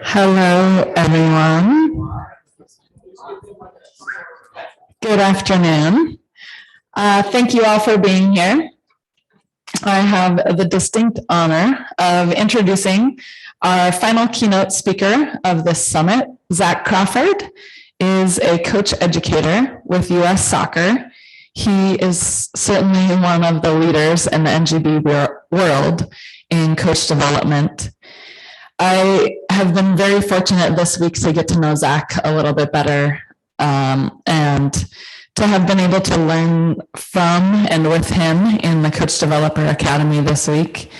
Hello, everyone. Good afternoon. Thank you all for being here. I have the distinct honor of introducing our final keynote speaker of this summit. Zach Crawford is a coach educator with US Soccer. He is certainly one of the leaders in the NGB world in coach development. I have been very fortunate this week to get to know Zach a little bit better and to have been able to learn from and with him in the Coach Developer Academy this week.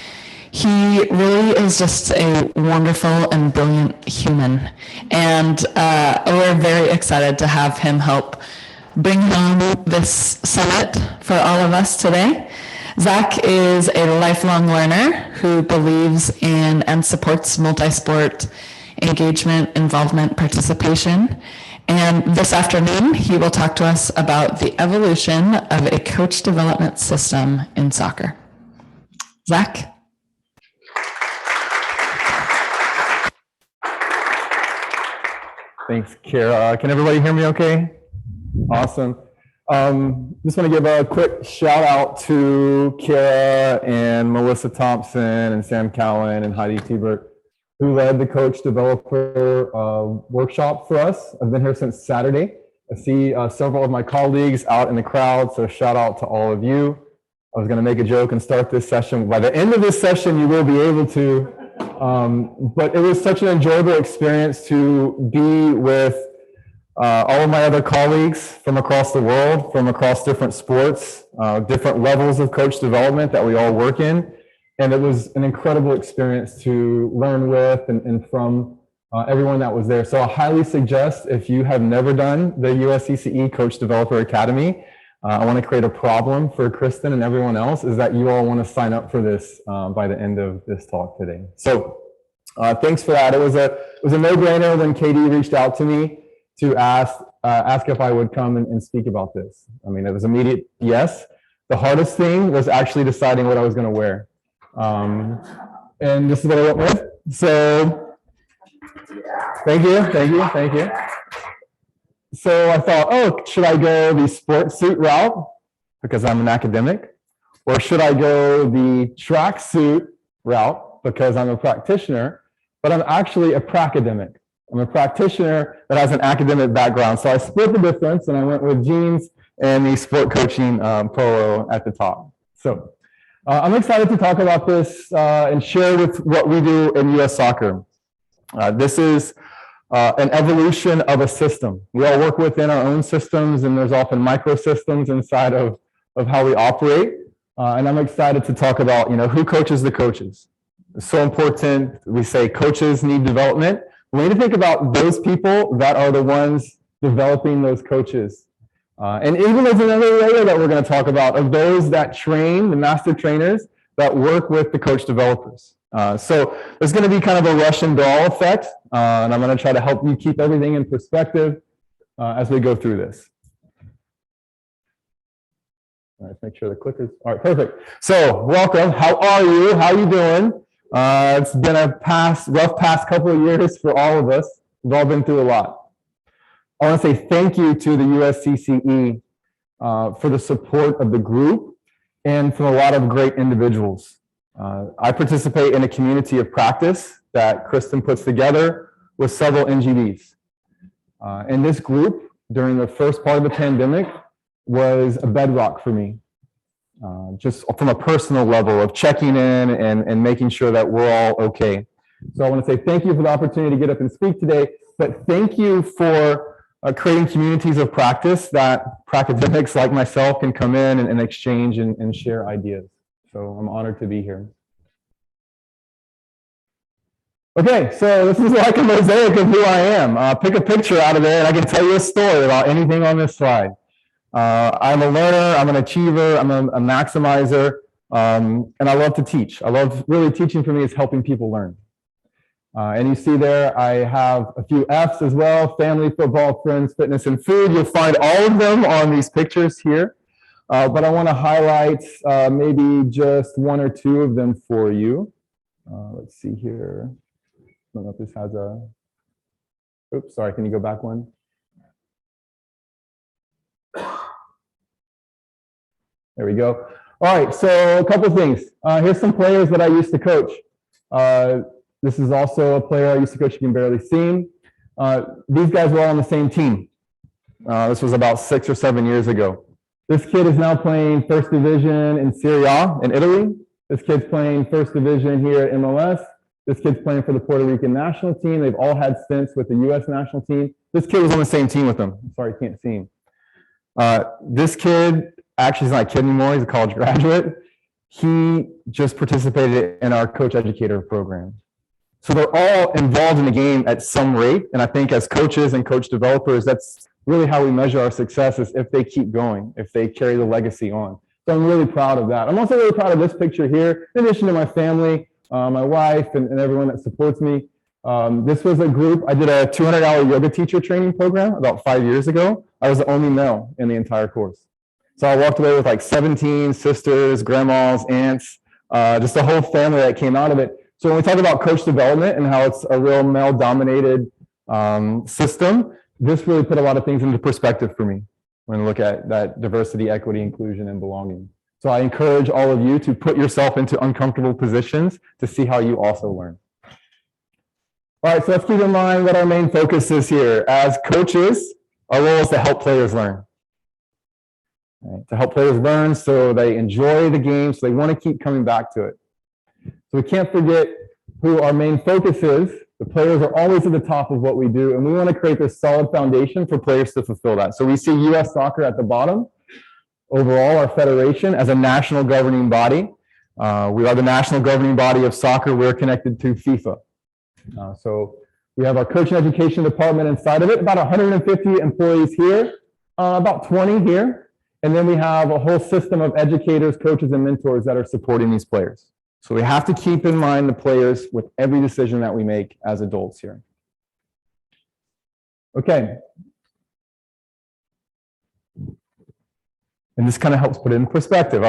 He really is just a wonderful and brilliant human. And we're very excited to have him help bring home this summit for all of us today. Zach is a lifelong learner who believes in and supports multi-sport engagement, involvement, participation. And this afternoon, he will talk to us about the evolution of a coach development system in soccer. Zach? Thanks, Kara. Can everybody hear me okay? Awesome. Just want to give a quick shout out to Kara and Melissa Thompson and Sam Cowan and Heidi Tiebert, who led the Coach Developer workshop for us. I've been here since Saturday. I see several of my colleagues out in the crowd, so shout out to all of you. I was going to make a joke and start this session. By the end of this session, you will be able to. But it was such an enjoyable experience to be with all of my other colleagues from across the world, from across different sports, different levels of coach development that we all work in. And it was an incredible experience to learn with and from everyone that was there. So I highly suggest, if you have never done the USCCE Coach Developer Academy, I want to create a problem for Kristen and everyone else, is that you all want to sign up for this by the end of this talk today. So thanks for that. It was a no-brainer when Katie reached out to me to ask if I would come and speak about this. I mean, it was immediate yes. The hardest thing was actually deciding what I was going to wear. And this is what I went with. So thank you. So I thought, oh, should I go the sports suit route because I'm an academic? Or should I go the track suit route because I'm a practitioner? But I'm actually a pracademic. I'm a practitioner that has an academic background. So I split the difference and I went with jeans and the sport coaching polo at the top. So I'm excited to talk about this and share with what we do in US Soccer. This is an evolution of a system. We all work within our own systems, and there's often microsystems inside of how we operate. And I'm excited to talk about, who coaches the coaches. It's so important. We say coaches need development. We need to think about those people that are the ones developing those coaches. And even there's another layer that we're going to talk about of those that train, the master trainers that work with the coach developers. So there's going to be kind of a rush and draw effect, and I'm going to try to help you keep everything in perspective as we go through this. All right, make sure the clicker's, all right, perfect. So welcome, how are you? How are you doing? It's been a rough past couple of years for all of us. We've all been through a lot. I want to say thank you to the USCCE for the support of the group and from a lot of great individuals. I participate in a community of practice that Kristen puts together with several NGBs. And this group, during the first part of the pandemic, was a bedrock for me. Just from a personal level of checking in and making sure that we're all okay. So I want to say thank you for the opportunity to get up and speak today, but thank you for creating communities of practice that academics like myself can come in and exchange and share ideas. So I'm honored to be here. Okay, so this is like a mosaic of who I am. Pick a picture out of there and I can tell you a story about anything on this slide. I'm a learner, I'm an achiever, I'm a maximizer, and I love to teach. I love, really teaching for me is helping people learn. And you see there, I have a few F's as well: family, football, friends, fitness, and food. You'll find all of them on these pictures here. But I want to highlight maybe just one or two of them for you. Let's see here. I don't know if this has a, oops, sorry, can you go back one? There we go. All right, so a couple of things. Here's some players that I used to coach. This is also a player I used to coach. You can barely see him. These guys were all on the same team. This was about 6 or 7 years ago. This kid is now playing first division in Serie A in Italy. This kid's playing first division here at MLS. This kid's playing for the Puerto Rican national team. They've all had stints with the U.S. national team. This kid was on the same team with them. I'm sorry, you can't see him. This kid, actually, he's not a kid anymore. He's a college graduate. He just participated in our coach educator program. So they're all involved in the game at some rate. And I think as coaches and coach developers, that's really how we measure our success, is if they keep going, if they carry the legacy on. So I'm really proud of that. I'm also really proud of this picture here, in addition to my family, my wife, and everyone that supports me. This was a group. I did a 200-hour yoga teacher training program about 5 years ago. I was the only male in the entire course. So I walked away with like 17 sisters, grandmas, aunts, just the whole family that came out of it. So when we talk about coach development and how it's a real male-dominated system, this really put a lot of things into perspective for me when I look at that diversity, equity, inclusion, and belonging. So I encourage all of you to put yourself into uncomfortable positions to see how you also learn. All right, so let's keep in mind what our main focus is here. As coaches, our role is to help players learn. Right, to help players learn so they enjoy the game, so they want to keep coming back to it. So we can't forget who our main focus is. The players are always at the top of what we do, and we want to create this solid foundation for players to fulfill that. So we see U.S. Soccer at the bottom. Overall, our federation as a national governing body. We are the national governing body of soccer. We're connected to FIFA. So we have our coaching education department inside of it, about 150 employees here, about 20 here. And then we have a whole system of educators, coaches, and mentors that are supporting these players. So we have to keep in mind the players with every decision that we make as adults here. Okay. And this kind of helps put it in perspective.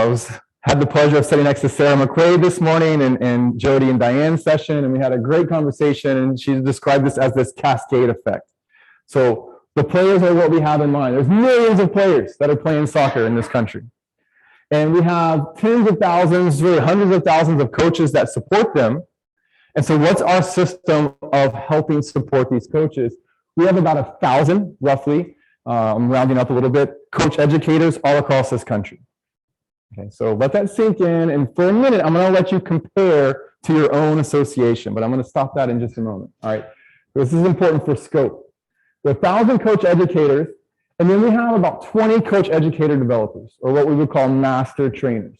Had the pleasure of sitting next to Sarah McQuaid this morning and Jody and Diane's session, and we had a great conversation, and she described this as this cascade effect. So the players are what we have in mind. There's millions of players that are playing soccer in this country. And we have tens of thousands, really hundreds of thousands of coaches that support them. And so what's our system of helping support these coaches? We have about 1,000, roughly, I'm rounding up a little bit, coach educators all across this country. Okay, so let that sink in. And for a minute, I'm going to let you compare to your own association, but I'm going to stop that in just a moment. All right, this is important for scope. There are 1,000 coach educators, and then we have about 20 coach educator developers, or what we would call master trainers,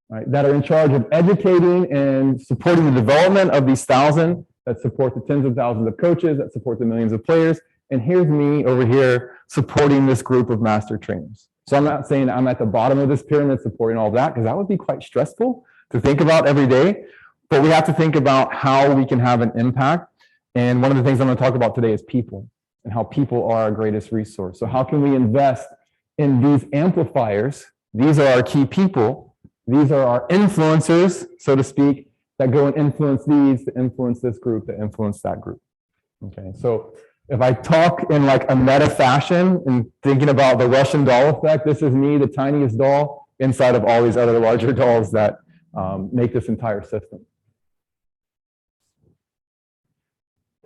right, that are in charge of educating and supporting the development of these 1,000 that support the tens of thousands of coaches, that support the millions of players. And here's me over here supporting this group of master trainers. So I'm not saying I'm at the bottom of this pyramid supporting all of that, because that would be quite stressful to think about every day. But we have to think about how we can have an impact. And one of the things I'm going to talk about today is people, and how people are our greatest resource. So how can we invest in these amplifiers? These are our key people. These are our influencers, so to speak, that go and influence these, to influence this group, to influence that group. Okay, so if I talk in like a meta fashion and thinking about the Russian doll effect, this is me, the tiniest doll, inside of all these other larger dolls that make this entire system.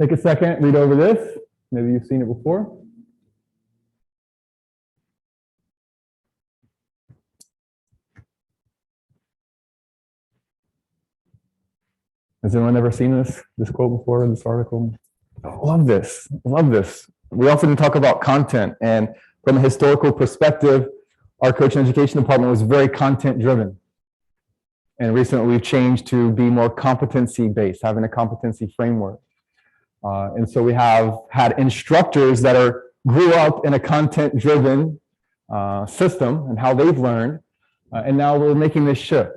Take a second, read over this. Maybe you've seen it before. Has anyone ever seen this quote before, this article? I love this. I love this. We often talk about content, and from a historical perspective, our coaching education department was very content driven. And recently we've changed to be more competency based, having a competency framework. And so we have had instructors that grew up in a content-driven system and how they've learned, and now we're making this shift.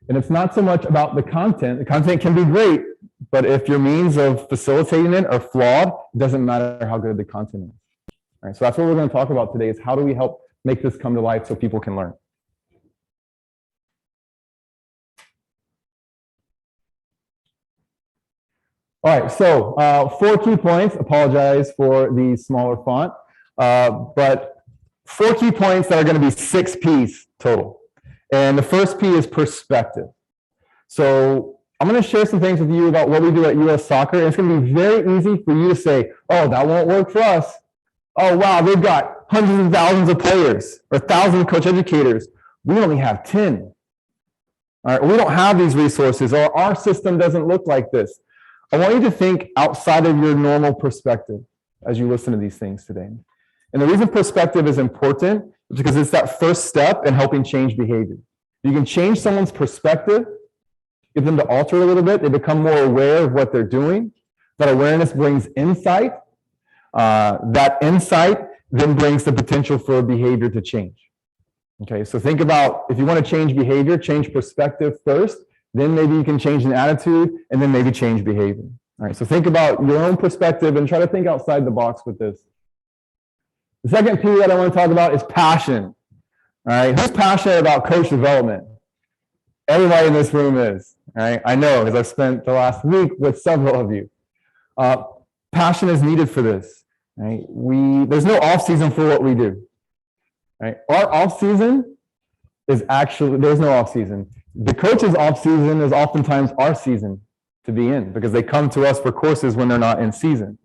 And it's not so much about the content. The content can be great, but if your means of facilitating it are flawed, it doesn't matter how good the content is. All right, so that's what we're going to talk about today, is how do we help make this come to life so people can learn. All right, so 4 key points. Apologize for the smaller font, but 4 key points that are going to be 6 P's total. And the first P is perspective. So I'm going to share some things with you about what we do at US Soccer. And it's going to be very easy for you to say, oh, that won't work for us. Oh, wow, they've got hundreds of thousands of players or thousands of coach educators. We only have 10. All right, we don't have these resources, or our system doesn't look like this. I want you to think outside of your normal perspective as you listen to these things today. And the reason perspective is important is because it's that first step in helping change behavior. You can change someone's perspective, get them to alter a little bit. They become more aware of what they're doing. That awareness brings insight. That insight then brings the potential for behavior to change. Okay, so think about if you want to change behavior, change perspective first, then maybe you can change an attitude, and then maybe change behavior. All right, so think about your own perspective and try to think outside the box with this. The second P that I want to talk about is passion. All right, who's passionate about coach development? Everybody in this room is. All right, I know because I've spent the last week with several of you. Passion is needed for this. Right? There's no off season for what we do. Right? Our off season is actually, there's no off season. The coach's off season is oftentimes our season to be in because they come to us for courses when they're not in season.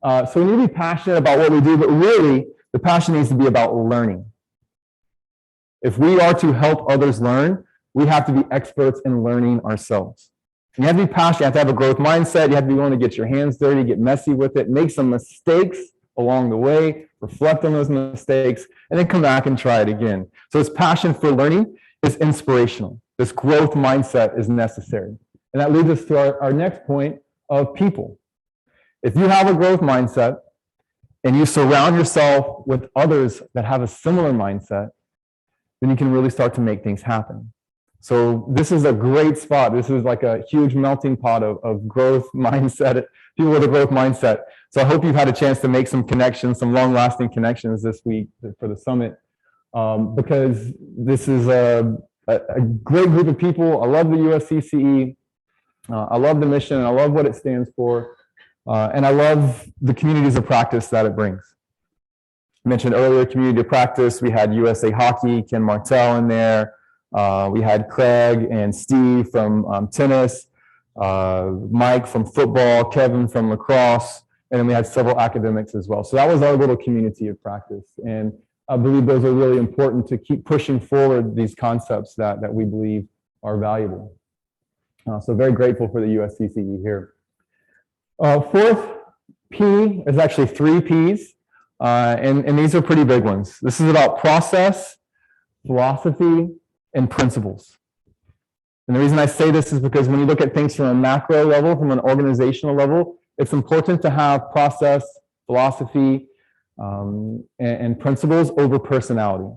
So we need to be passionate about what we do, but really the passion needs to be about learning. If we are to help others learn, we have to be experts in learning ourselves. You have to be passionate, you have to have a growth mindset, you have to be willing to get your hands dirty, get messy with it, make some mistakes along the way, reflect on those mistakes, and then come back and try it again. So this passion for learning is inspirational. This growth mindset is necessary. And that leads us to our next point of people. If you have a growth mindset and you surround yourself with others that have a similar mindset, then you can really start to make things happen. So this is a great spot. This is like a huge melting pot of growth mindset, people with a growth mindset. So I hope you've had a chance to make some connections, some long-lasting connections this week for the summit, because this is a great group of people. I love the USCCE. I love the mission, and I love what it stands for. And I love the communities of practice that it brings. I mentioned earlier, community of practice. We had USA Hockey, Ken Martell in there. We had Craig and Steve from tennis, Mike from football, Kevin from lacrosse, and then we had several academics as well. So that was our little community of practice. And I believe those are really important to keep pushing forward these concepts that we believe are valuable. So very grateful for the USCCE here. Fourth P is actually 3 Ps, and these are pretty big ones. This is about process, philosophy, and principles. And the reason I say this is because when you look at things from a macro level, from an organizational level, it's important to have process, philosophy, and principles over personality.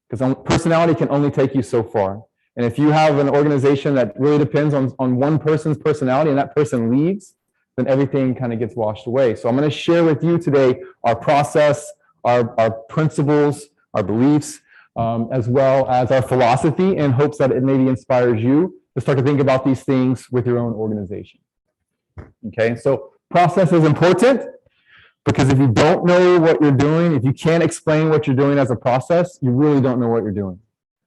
Because personality can only take you so far. And if you have an organization that really depends on one person's personality and that person leaves, then everything kind of gets washed away. So I'm going to share with you today our process, our principles, our beliefs, as well as our philosophy, in hopes that it maybe inspires you to start to think about these things with your own organization. Okay, so process is important because if you don't know what you're doing, if you can't explain what you're doing as a process, you really don't know what you're doing.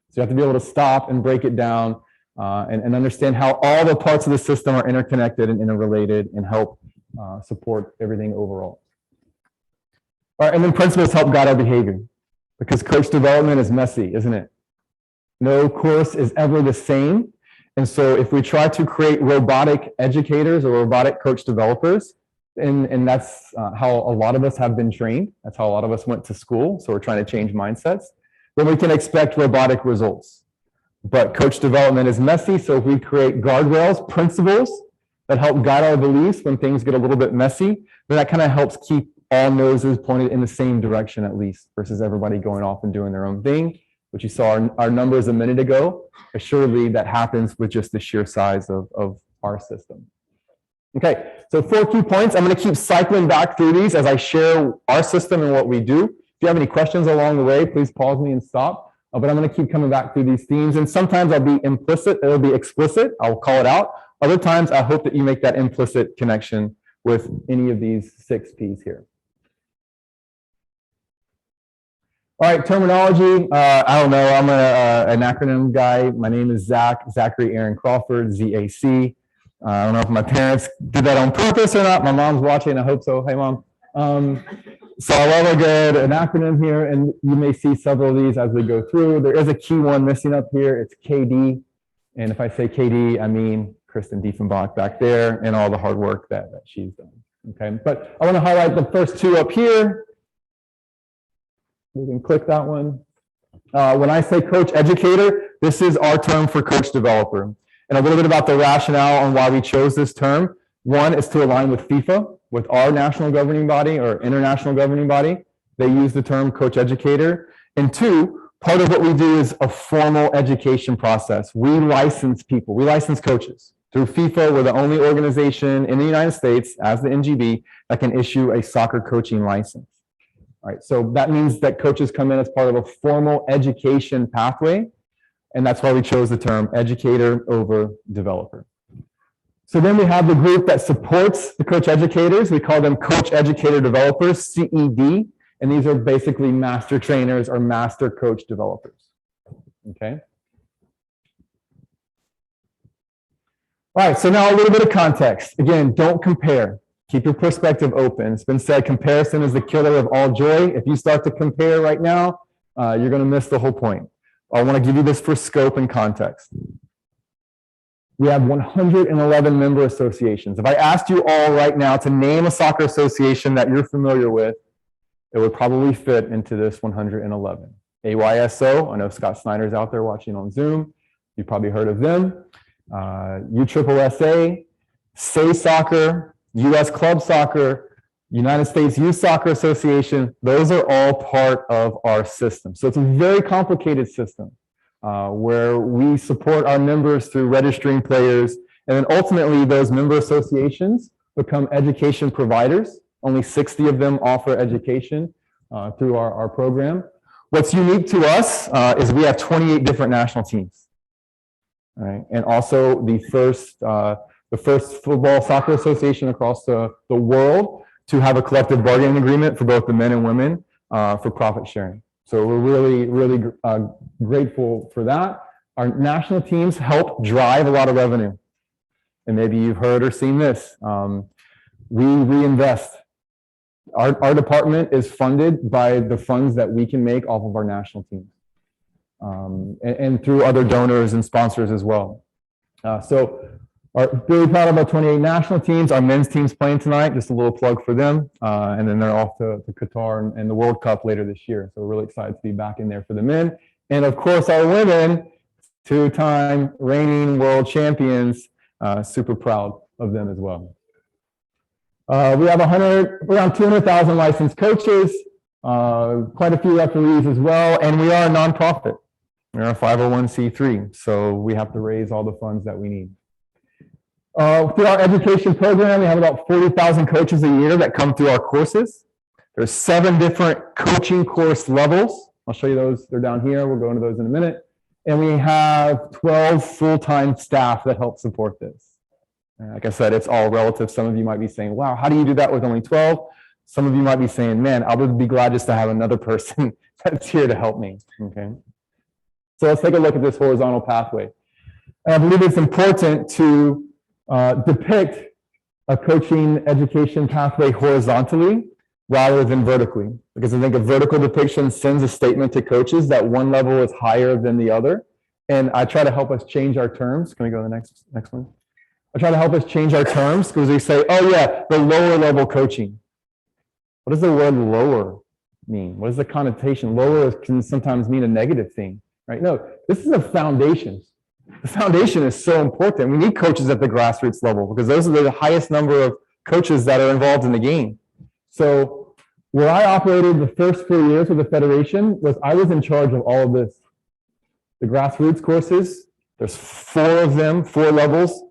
So you have to be able to stop and break it down and understand how all the parts of the system are interconnected and interrelated and help support everything overall. All right, and then principles help guide our behavior. Because coach development is messy, isn't it? No course is ever the same. And so if we try to create robotic educators or robotic coach developers, and that's how a lot of us have been trained, that's how a lot of us went to school, so we're trying to change mindsets, then we can expect robotic results. But coach development is messy, so if we create guardrails, principles that help guide our beliefs when things get a little bit messy, then that kind of helps keep all noses pointed in the same direction at least, versus everybody going off and doing their own thing, which you saw our numbers a minute ago. Assuredly, that happens with just the sheer size of our system. Okay, so 4 key points. I'm going to keep cycling back through these as I share our system and what we do. If you have any questions along the way, please pause me and stop. But I'm going to keep coming back through these themes, and sometimes I'll be implicit, it'll be explicit. I'll call it out. Other times, I hope that you make that implicit connection with any of these 6 P's here. All right, terminology. I don't know. I'm an acronym guy. My name is Zachary Aaron Crawford, ZAC. I don't know if my parents did that on purpose or not. My mom's watching. I hope so. Hey, Mom. So I love an acronym here, and you may see several of these as we go through. There is a key one missing up here. It's KD. And if I say KD, I mean Kristen Diefenbach back there and all the hard work that she's done. Okay, but I want to highlight the first 2 up here. We can click that one. When I say coach educator, this is our term for coach developer. And a little bit about the rationale on why we chose this term. One is to align with FIFA, with our national governing body or international governing body. They use the term coach educator. And 2, part of what we do is a formal education process. We license people, we license coaches. Through FIFA, we're the only organization in the United States, as the NGB, that can issue a soccer coaching license. All right, so that means that coaches come in as part of a formal education pathway, and that's why we chose the term educator over developer. So then we have the group that supports the coach educators. We call them coach educator developers, CED, and these are basically master trainers or master coach developers. Okay. All right, so now a little bit of context. Again, don't compare. Keep your perspective open. It's been said, comparison is the killer of all joy. If you start to compare right now, you're going to miss the whole point. I want to give you this for scope and context. We have 111 member associations. If I asked you all right now to name a soccer association that you're familiar with, it would probably fit into this 111. AYSO, I know Scott Snyder's out there watching on Zoom. You've probably heard of them. USSSA, Say Soccer, U.S. Club Soccer, United States Youth Soccer Association, those are all part of our system. So it's a very complicated system where we support our members through registering players, and then ultimately those member associations become education providers. Only 60 of them offer education through our program. What's unique to us is we have 28 different national teams, all right? And also the first football soccer association across the world to have a collective bargaining agreement for both the men and women for profit sharing. So we're really, really grateful for that. Our national teams help drive a lot of revenue. And maybe you've heard or seen this. We reinvest. Our department is funded by the funds that we can make off of our national teams and through other donors and sponsors as well. So really proud of our 28 national teams. Our men's team's playing tonight, just a little plug for them. And then they're off to Qatar and the World Cup later this year. So we're really excited to be back in there for the men. And of course, our women, 2-time reigning world champions, super proud of them as well. We have around 200,000 licensed coaches, quite a few referees as well. And we are a nonprofit. We're a 501c3. So we have to raise all the funds that we need. Through our education program, we have about 40,000 coaches a year that come through our courses. There's 7 different coaching course levels. I'll show you those. They're down here. We'll go into those in a minute. And we have 12 full-time staff that help support this. And like I said, it's all relative. Some of you might be saying, wow, how do you do that with only 12? Some of you might be saying, man, I would be glad just to have another person that's here to help me. Okay. So let's take a look at this horizontal pathway. And I believe it's important to depict a coaching education pathway horizontally rather than vertically, because I think a vertical depiction sends a statement to coaches that one level is higher than the other. And I try to help us change our terms. Can we go to the next one? I try to help us change our terms because we say, oh yeah, the lower level coaching. What does the word lower mean? What is the connotation? Lower can sometimes mean a negative thing, right? No, this is a foundation. The foundation is so important. We need coaches at the grassroots level because those are the highest number of coaches that are involved in the game. So where I operated the first 4 years with the Federation was I was in charge of all of this. The grassroots courses, there's 4 of them, 4 levels.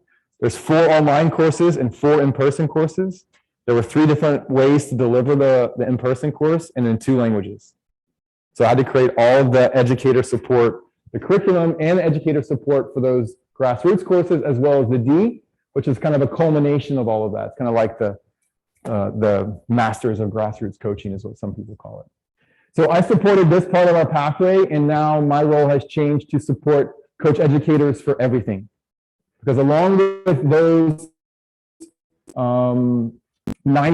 There's 4 online courses and 4 in-person courses. There were 3 different ways to deliver the in-person course and in 2 languages. So I had to create all of the educator support, the curriculum and the educator support for those grassroots courses, as well as the D. which is kind of a culmination of all of that. It's kind of like the masters of grassroots coaching is what some people call it. So I supported this part of our pathway, and now my role has changed to support coach educators for everything. Because along with those 9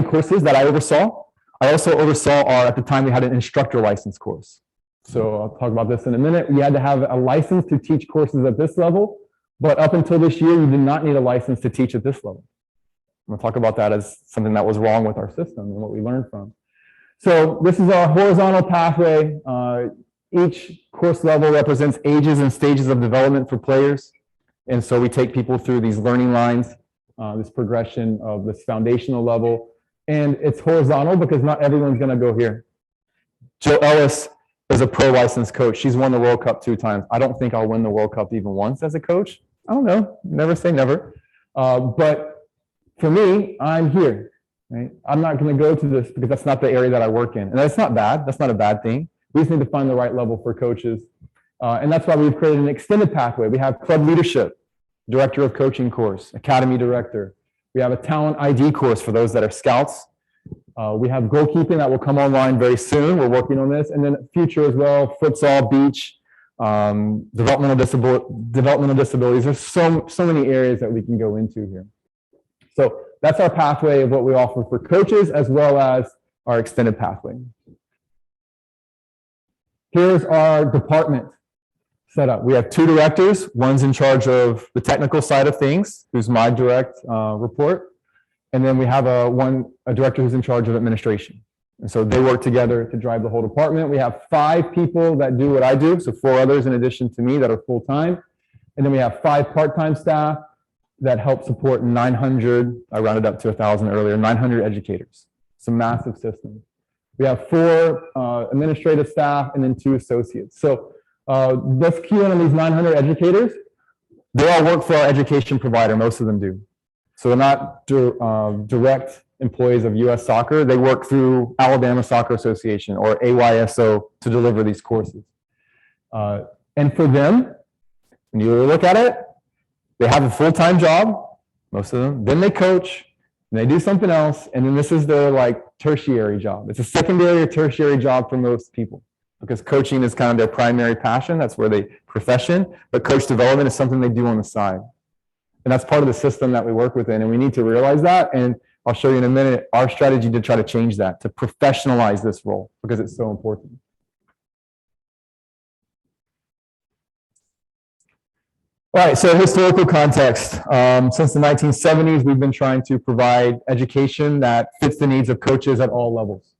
courses that I oversaw, I also oversaw at the time we had an instructor license course. So I'll talk about this in a minute. We had to have a license to teach courses at this level, but up until this year, you did not need a license to teach at this level. I'm gonna talk about that as something that was wrong with our system and what we learned from. So this is our horizontal pathway. Each course level represents ages and stages of development for players. And so we take people through these learning lines, this progression of this foundational level. And it's horizontal because not everyone's gonna go here. Jill Ellis is a pro licensed coach. She's won the World Cup 2 times. I don't think I'll win the World Cup even once as a coach. I don't know, never say never. But for me, I'm here, right? I'm not gonna go to this because that's not the area that I work in. And that's not bad, that's not a bad thing. We just need to find the right level for coaches. And that's why we've created an extended pathway. We have club leadership, director of coaching course, academy director. We have a talent ID course for those that are scouts. We have goalkeeping that will come online very soon. We're working on this. And then future as well, futsal, beach, developmental disabilities. There's so many areas that we can go into here. So that's our pathway of what we offer for coaches as well as our extended pathway. Here's our department setup. We have 2 directors. One's in charge of the technical side of things, who's my direct report. And then we have a director who's in charge of administration. And so they work together to drive the whole department. We have 5 people that do what I do, so 4 others in addition to me that are full-time. And then we have 5 part-time staff that help support 900, I rounded up to 1,000 earlier, 900 educators. It's a massive system. We have 4 administrative staff and then 2 associates. So let's key in on these 900 educators. They all work for our education provider, most of them do. So they're not direct employees of US Soccer. They work through Alabama Soccer Association or AYSO to deliver these courses. And for them, when you look at it, they have a full-time job, most of them, then they coach, and they do something else, and then this is their like tertiary job. It's a secondary or tertiary job for most people because coaching is kind of their primary passion. That's where they profession, but coach development is something they do on the side. And that's part of the system that we work within, and we need to realize that. And I'll show you in a minute our strategy to try to change that, to professionalize this role because it's so important. All right, so historical context. Since the 1970s, we've been trying to provide education that fits the needs of coaches at all levels.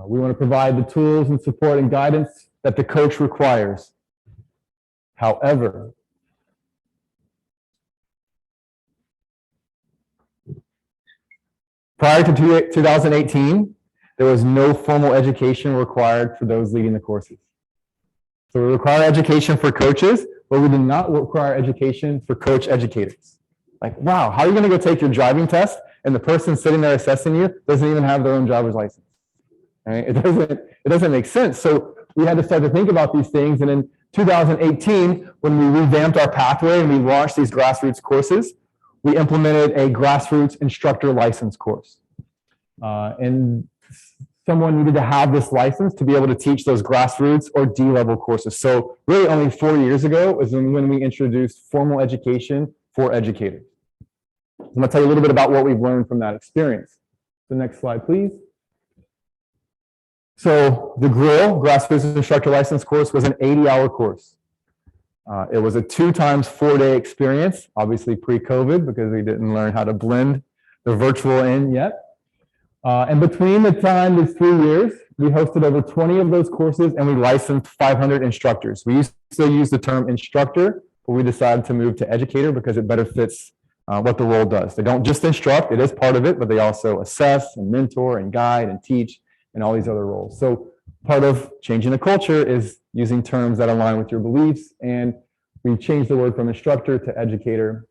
We want to provide the tools and support and guidance that the coach requires. However, prior to 2018, there was no formal education required for those leading the courses. So we require education for coaches, but we do not require education for coach educators. Like, wow, how are you going to go take your driving test and the person sitting there assessing you doesn't even have their own driver's license? Right? It doesn't make sense. So we had to start to think about these things. And in 2018, when we revamped our pathway and we launched these grassroots courses, we implemented a grassroots instructor license course. And someone needed to have this license to be able to teach those grassroots or D-level courses. So really only 4 years ago was when we introduced formal education for educators. I'm going to tell you a little bit about what we've learned from that experience. The next slide, please. So the GRIL, Grassroots Instructor License course, was an 80-hour course. It was a 2 times 4-day experience, obviously pre-COVID because we didn't learn how to blend the virtual in yet. And between the time of 3 years, we hosted over 20 of those courses and we licensed 500 instructors. We used to use the term instructor, but we decided to move to educator because it better fits what the role does. They don't just instruct, it is part of it, but they also assess and mentor and guide and teach and all these other roles. So part of changing the culture is using terms that align with your beliefs, and we changed the word from instructor to educator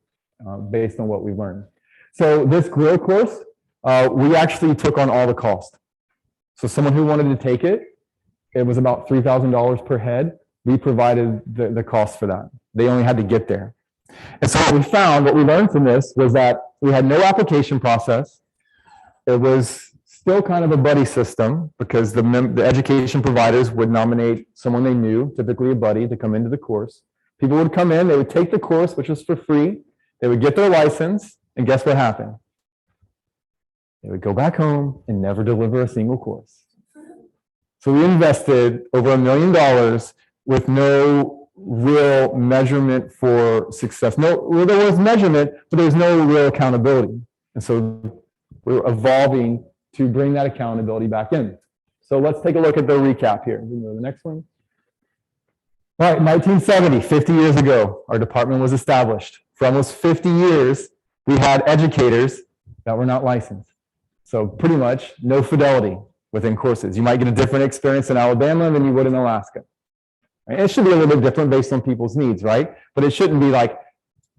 based on what we learned. So this GRIL course, we actually took on all the cost. So someone who wanted to take it, it was about $3,000 per head. We provided the cost for that. They only had to get there. And so what we learned from this was that we had no application process. It was still kind of a buddy system because the education providers would nominate someone they knew, typically a buddy, to come into the course. People would come in, they would take the course, which was for free. They would get their license, and guess what happened? They would go back home and never deliver a single course. So we invested over $1 million with no real measurement for success. No, well, there was measurement, but there was no real accountability. And so we're evolving to bring that accountability back in. So let's take a look at the recap here. We can go to the next one. All right, 1970, 50 years ago, our department was established. For almost 50 years, we had educators that were not licensed. So pretty much no fidelity within courses. You might get a different experience in Alabama than you would in Alaska. Right? It should be a little bit different based on people's needs, right? But it shouldn't be like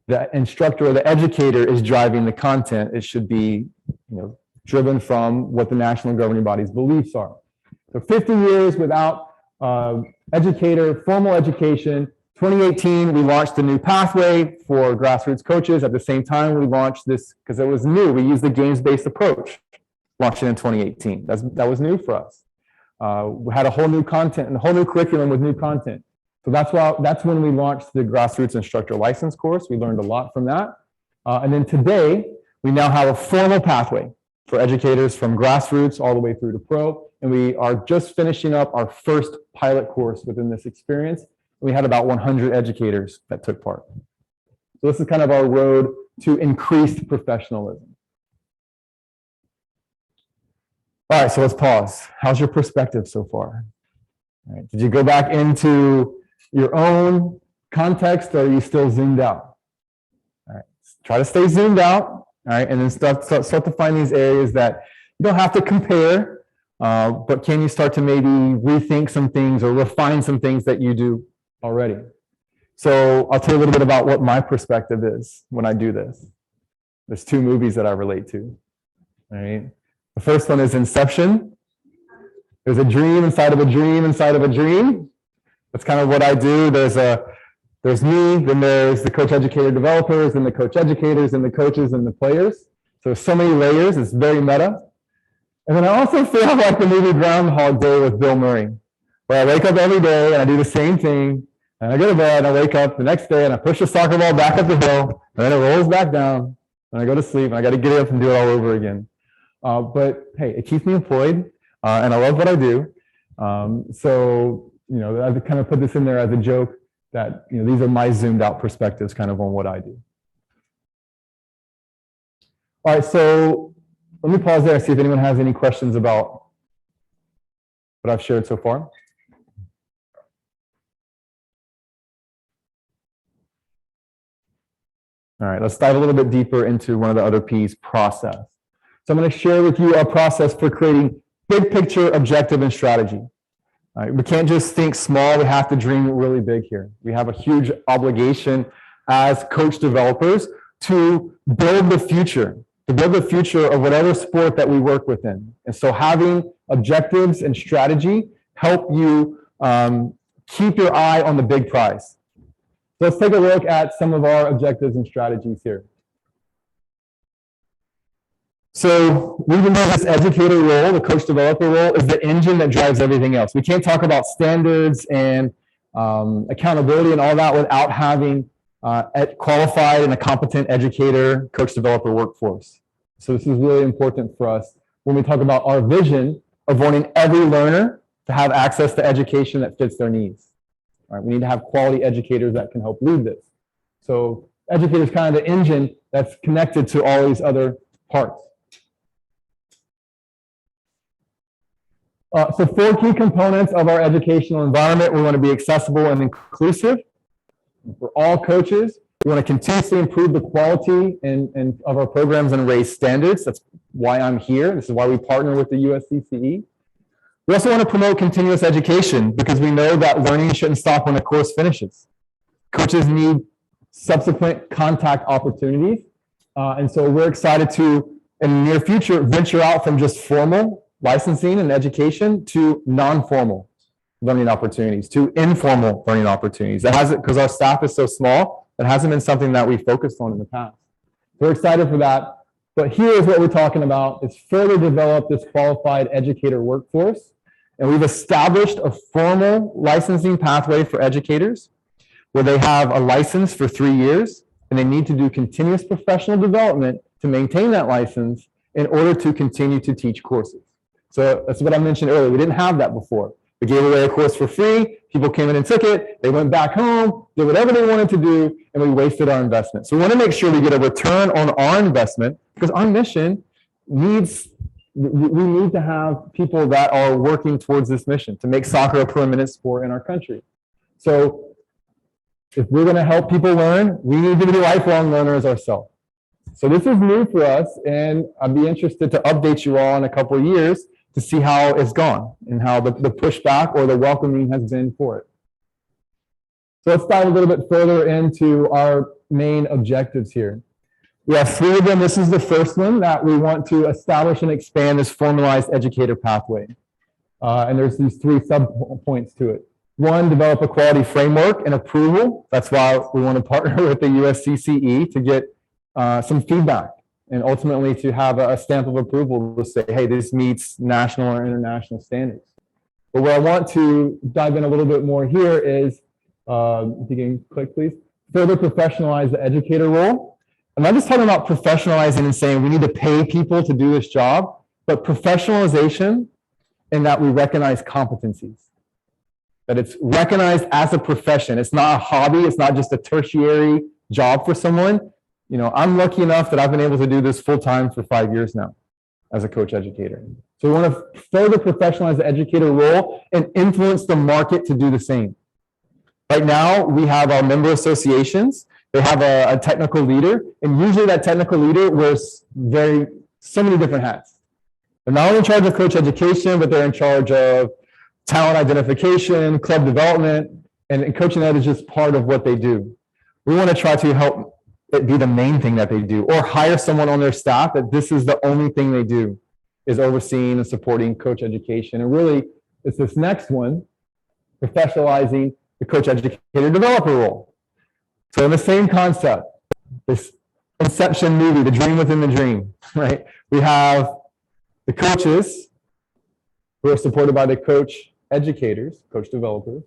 the instructor or the educator is driving the content. It should be, driven from what the national governing body's beliefs are. So 50 years without formal education. 2018, we launched a new pathway for grassroots coaches. At the same time, we launched this because it was new. We used the games-based approach, launched it in 2018. That was new for us. We had a whole new content and a whole new curriculum with new content. So that's when we launched the grassroots instructor license course. We learned a lot from that. And then today, we now have a formal pathway for educators from grassroots all the way through to pro. And we are just finishing up our first pilot course within this experience. We had about 100 educators that took part. So this is kind of our road to increased professionalism. All right, so let's pause. How's your perspective so far? All right, did you go back into your own context, or are you still zoomed out? All right, try to stay zoomed out. All right, and then start to find these areas that you don't have to compare, but can you start to maybe rethink some things or refine some things that you do already? So I'll tell you a little bit about what my perspective is when I do this. There's two movies that I relate to. All right, the first one is Inception. There's a dream inside of a dream inside of a dream. That's kind of what I do. There's me, then there's the coach educator developers, and the coach educators, and the coaches, and the players. So there's so many layers, it's very meta. And then I also feel like the movie Groundhog Day with Bill Murray, where I wake up every day and I do the same thing, and I go to bed and I wake up the next day and I push the soccer ball back up the hill, and then it rolls back down, and I go to sleep, and I got to get up and do it all over again. But hey, it keeps me employed, and I love what I do. So, I kind of put this in there as a joke, that these are my zoomed out perspectives kind of on what I do. All right, so let me pause there and see if anyone has any questions about what I've shared so far. All right, let's dive a little bit deeper into one of the other P's, process. So I'm going to share with you our process for creating big picture, objective, and strategy. All right, we can't just think small, we have to dream really big here. We have a huge obligation as coach developers to build the future of whatever sport that we work within. And so having objectives and strategy help you keep your eye on the big prize. So let's take a look at some of our objectives and strategies here. So we believe this educator role, the coach developer role, is the engine that drives everything else. We can't talk about standards and accountability and all that without having a qualified and a competent educator, coach developer workforce. So this is really important for us when we talk about our vision of wanting every learner to have access to education that fits their needs. All right, we need to have quality educators that can help lead this. So educator is kind of the engine that's connected to all these other parts. So 4 key components of our educational environment. We want to be accessible and inclusive for all coaches. We want to continuously improve the quality of our programs and raise standards. That's why I'm here. This is why we partner with the USCCE. We also want to promote continuous education because we know that learning shouldn't stop when a course finishes. Coaches need subsequent contact opportunities. And so we're excited to, in the near future, venture out from just formal licensing and education to non-formal learning opportunities, to informal learning opportunities. That has it because our staff is so small That hasn't been something that we focused on in the past. We're excited for that. But here is what we're talking about, is further develop this qualified educator workforce. And we've established a formal licensing pathway for educators where they have a license for 3 years and they need to do continuous professional development to maintain that license in order to continue to teach courses. So that's what I mentioned earlier. We didn't have that before. We gave away a course for free. People came in and took it. They went back home, did whatever they wanted to do, and we wasted our investment. So we want to make sure we get a return on our investment because our mission needs, we need to have people that are working towards this mission to make soccer a permanent sport in our country. So if we're going to help people learn, we need to be lifelong learners ourselves. So this is new for us, and I'd be interested to update you all in a couple of years to see how it's gone and how the pushback or the welcoming has been for it. So let's dive a little bit further into our main objectives here. We have 3 of them. This is the first one, that we want to establish and expand this formalized educator pathway. And there's these 3 sub-points to it. 1, develop a quality framework and approval. That's why we want to partner with the USCCE to get some feedback and ultimately to have a stamp of approval to say, hey, this meets national or international standards. But where I want to dive in a little bit more here is, if you can click please, further professionalize the educator role. I'm not just talking about professionalizing and saying we need to pay people to do this job, but professionalization in that we recognize competencies. That it's recognized as a profession. It's not a hobby. It's not just a tertiary job for someone. You know, I'm lucky enough that I've been able to do this full-time for 5 years now as a coach educator. So we want to further professionalize the educator role and influence the market to do the same. Right now, we have our member associations. They have a technical leader, and usually that technical leader wears so many different hats. They're not only in charge of coach education, but they're in charge of talent identification, club development, and coaching ed is just part of what they do. We want to try to help it be the main thing that they do, or hire someone on their staff that this is the only thing they do, is overseeing and supporting coach education. And really, it's this next one, professionalizing the coach educator developer role. So in the same concept, this Inception movie, the dream within the dream, right? We have the coaches who are supported by the coach educators, coach developers.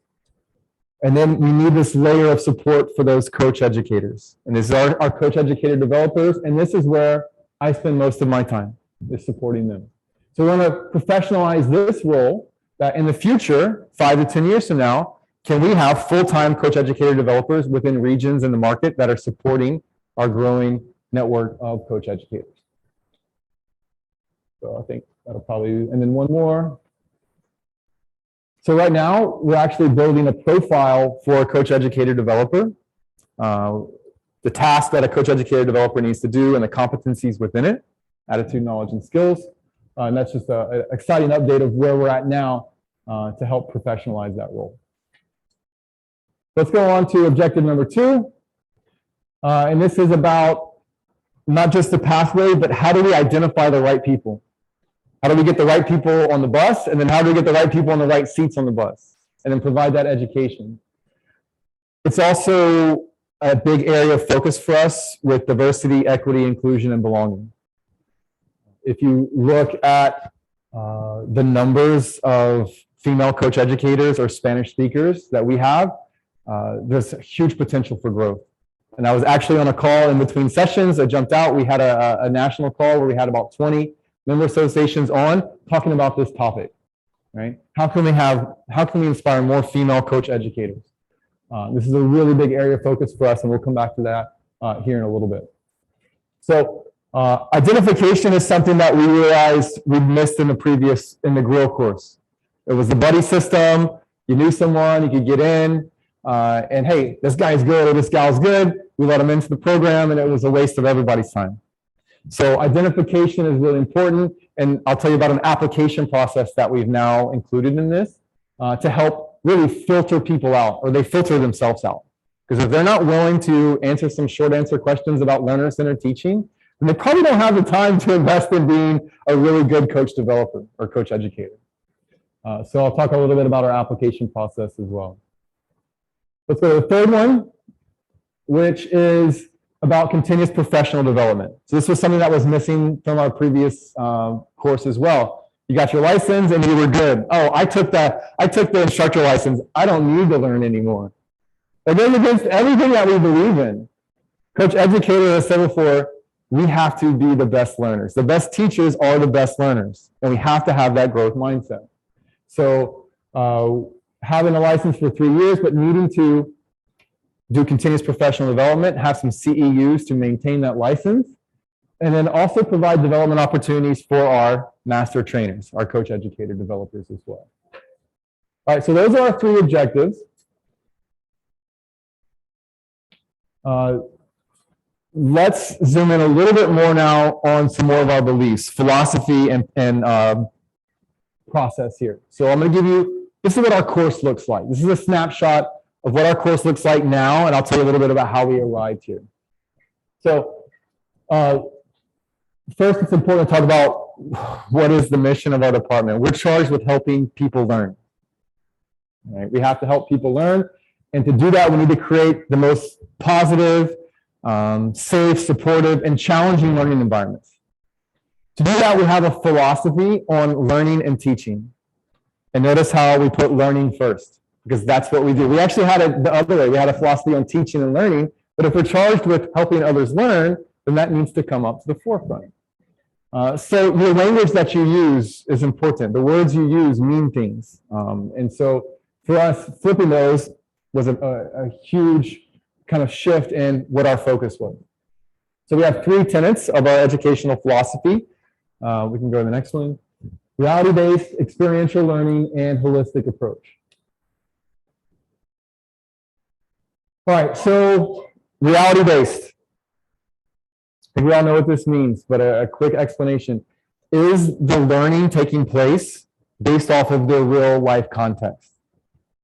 And then we need this layer of support for those coach educators. And these are our coach educator developers. And this is where I spend most of my time, is supporting them. So we want to professionalize this role that in the future, 5 to 10 years from now, can we have full-time coach educator developers within regions in the market that are supporting our growing network of coach educators. So I think that'll probably, and then one more. So right now, we're actually building a profile for a coach educator developer, the task that a coach educator developer needs to do and the competencies within it, attitude, knowledge, and skills. And that's just an exciting update of where we're at now to help professionalize that role. Let's go on to objective number 2. And this is about not just the pathway, but how do we identify the right people? How do we get the right people on the bus? And then how do we get the right people on the right seats on the bus? And then provide that education. It's also a big area of focus for us with diversity, equity, inclusion, and belonging. If you look at the numbers of female coach educators or Spanish speakers that we have, there's huge potential for growth. And I was actually on a call in between sessions. I jumped out. We had a national call where we had about 20 member associations on talking about this topic, right? How can we inspire more female coach educators? This is a really big area of focus for us, and we'll come back to that here in a little bit. So identification is something that we realized we missed in the grill course. It was the buddy system. You knew someone, you could get in, and hey, this guy's good or this gal's good. We let them into the program, and it was a waste of everybody's time. So identification is really important, and I'll tell you about an application process that we've now included in this to help really filter people out, or they filter themselves out. Because if they're not willing to answer some short answer questions about learner-centered teaching, then they probably don't have the time to invest in being a really good coach developer or coach educator. So I'll talk a little bit about our application process as well. Let's go to the third one. which is about continuous professional development. So this was something that was missing from our previous course as well. You got your license and you were good. Oh, I took the instructor license. I don't need to learn anymore. It goes against everything that we believe in. Coach Educator has said before, we have to be the best learners. The best teachers are the best learners, and we have to have that growth mindset. So having a license for 3 years, but needing to do continuous professional development, have some CEUs to maintain that license, and then also provide development opportunities for our master trainers, our coach educator developers as well. All right, so those are our 3 objectives. Let's zoom in a little bit more now on some more of our beliefs, philosophy, and process here. So I'm going to give you, this is what our course looks like. This is a snapshot of what our course looks like now, and I'll tell you a little bit about how we arrived here. So first, it's important to talk about what is the mission of our department. We're charged with helping people learn. All right? We have to help people learn, and to do that, we need to create the most positive, safe, supportive, and challenging learning environments. To do that, we have a philosophy on learning and teaching. And notice how we put learning first, because that's what we do. We actually had it the other way. We had a philosophy on teaching and learning, but if we're charged with helping others learn, then that needs to come up to the forefront. So the language that you use is important. The words you use mean things. And so for us, flipping those was a huge kind of shift in what our focus was. So we have 3 tenets of our educational philosophy. We can go to the next one. Reality-based, experiential learning, and holistic approach. All right, so reality-based. I think we all know what this means, but a quick explanation. Is the learning taking place based off of their real-life context?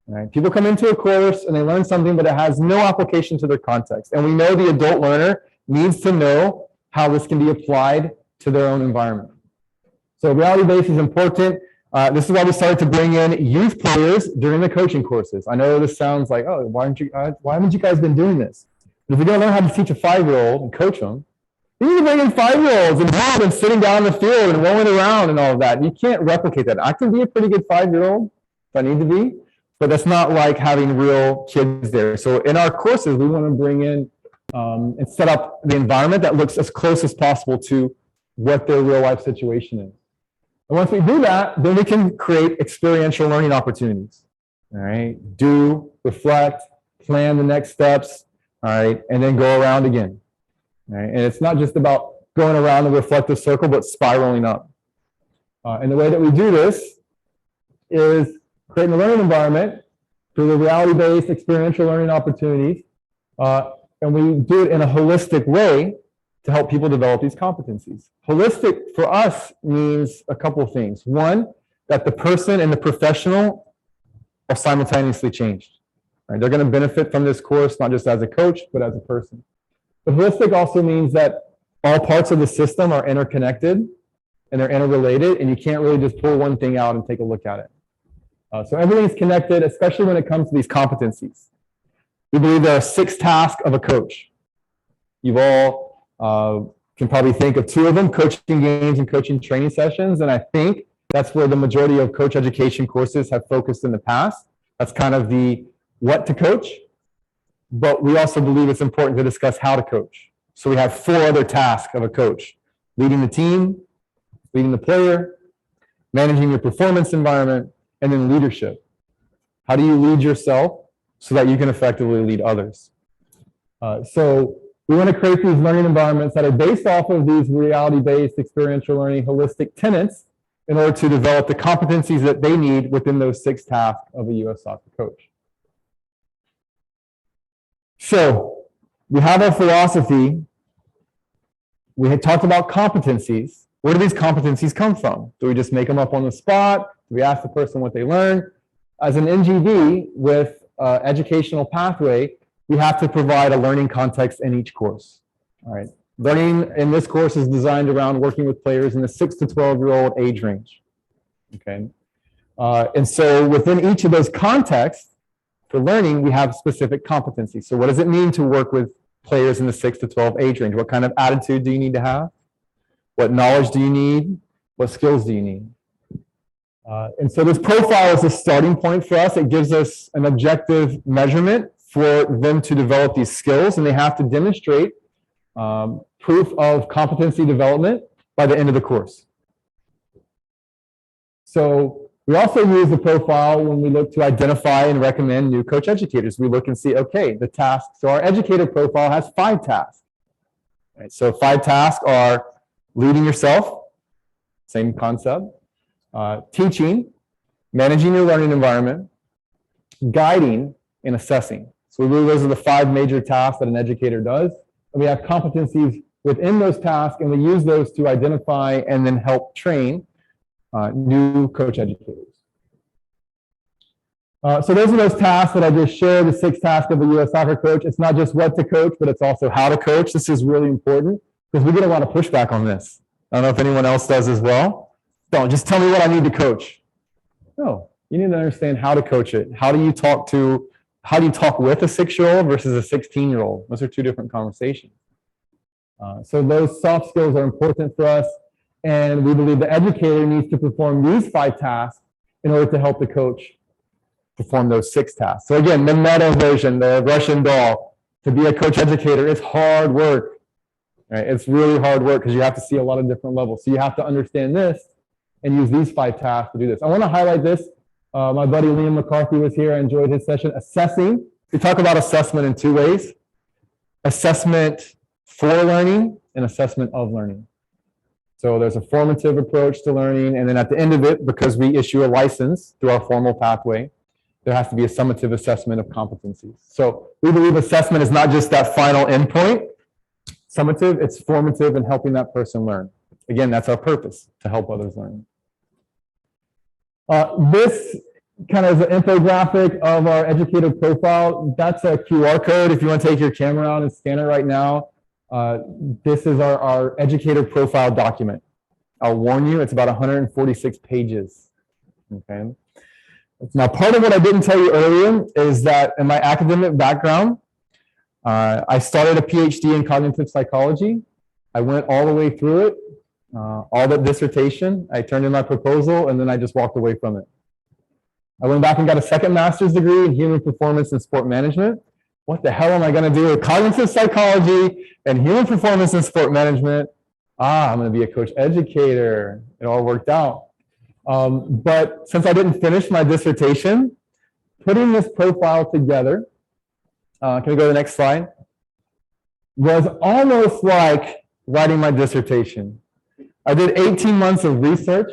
Right? People come into a course and they learn something, but it has no application to their context. And we know the adult learner needs to know how this can be applied to their own environment. So reality-based is important. This is why we started to bring in youth players during the coaching courses. I know this sounds like, oh, why haven't you guys been doing this? But if you're going to learn how to teach a 5-year-old and coach them, you need to bring in 5-year-olds and have them sitting down in the field and rolling around and all of that. You can't replicate that. I can be a pretty good 5-year-old if I need to be, but that's not like having real kids there. So in our courses, we want to bring in and set up the environment that looks as close as possible to what their real life situation is. And once we do that, then we can create experiential learning opportunities. All right, do, reflect, plan the next steps, all right, and then go around again. All right, and it's not just about going around the reflective circle, but spiraling up. And the way that we do this is creating a learning environment through the reality-based experiential learning opportunities, and we do it in a holistic way to help people develop these competencies. Holistic for us means a couple of things. One, that the person and the professional are simultaneously changed. Right? They're going to benefit from this course, not just as a coach, but as a person. But holistic also means that all parts of the system are interconnected and they're interrelated, and you can't really just pull one thing out and take a look at it. So everything's connected, especially when it comes to these competencies. We believe there are 6 tasks of a coach. You've all can probably think of 2 of them, coaching games and coaching training sessions. And I think that's where the majority of coach education courses have focused in the past. That's kind of the what to coach. But we also believe it's important to discuss how to coach. So we have 4 other tasks of a coach: leading the team, leading the player, managing your performance environment, and then leadership. How do you lead yourself so that you can effectively lead others? So we want to create these learning environments that are based off of these reality-based experiential learning holistic tenets in order to develop the competencies that they need within those 6 tasks of a U.S. soccer coach. So we have our philosophy. We had talked about competencies. Where do these competencies come from? Do we just make them up on the spot? Do we ask the person what they learned? As an NGV with educational pathway, we have to provide a learning context in each course. All right. Learning in this course is designed around working with players in the 6 to 12-year-old age range. Okay. And so within each of those contexts, for learning, we have specific competencies. So what does it mean to work with players in the 6 to 12 age range? What kind of attitude do you need to have? What knowledge do you need? What skills do you need? And so this profile is a starting point for us. It gives us an objective measurement for them to develop these skills, and they have to demonstrate proof of competency development by the end of the course. So we also use the profile when we look to identify and recommend new coach educators. We look and see, okay, the tasks. So our educator profile has 5 tasks. Right, so 5 tasks are leading yourself, same concept, teaching, managing your learning environment, guiding, and assessing. So we believe those are the 5 major tasks that an educator does. And we have competencies within those tasks, and we use those to identify and then help train new coach educators. So those are those tasks that I just shared, the 6 tasks of a U.S. soccer coach. It's not just what to coach, but it's also how to coach. This is really important because we get a lot of pushback on this. I don't know if anyone else does as well. Don't just tell me what I need to coach. No, you need to understand how to coach it. How do you talk with a 6-year-old versus a 16-year-old? Those are 2 different conversations. So those soft skills are important for us. And we believe the educator needs to perform these 5 tasks in order to help the coach perform those 6 tasks. So again, the meta version, the Russian doll, to be a coach educator is hard work. Right? It's really hard work because you have to see a lot of different levels. So you have to understand this and use these 5 tasks to do this. I want to highlight this. My buddy Liam McCarthy was here. I enjoyed his session. Assessing. We talk about assessment in 2 ways. Assessment for learning and assessment of learning. So there's a formative approach to learning, and then at the end of it, because we issue a license through our formal pathway, there has to be a summative assessment of competencies. So we believe assessment is not just that final endpoint. Summative, it's formative and helping that person learn. Again, that's our purpose, to help others learn. This kind of is an infographic of our educator profile. That's a QR code. If you want to take your camera out and scan it right now, this is our educator profile document. I'll warn you, it's about 146 pages. Okay. Now, part of what I didn't tell you earlier is that in my academic background, I started a PhD in cognitive psychology. I went all the way through it, all the dissertation. I turned in my proposal, and then I just walked away from it. I went back and got a second master's degree in human performance and sport management. What the hell am I going to do with cognitive psychology and human performance and sport management? I'm going to be a coach educator. It all worked out. But since I didn't finish my dissertation, putting this profile together, can we go to the next slide, was almost like writing my dissertation. I did 18 months of research,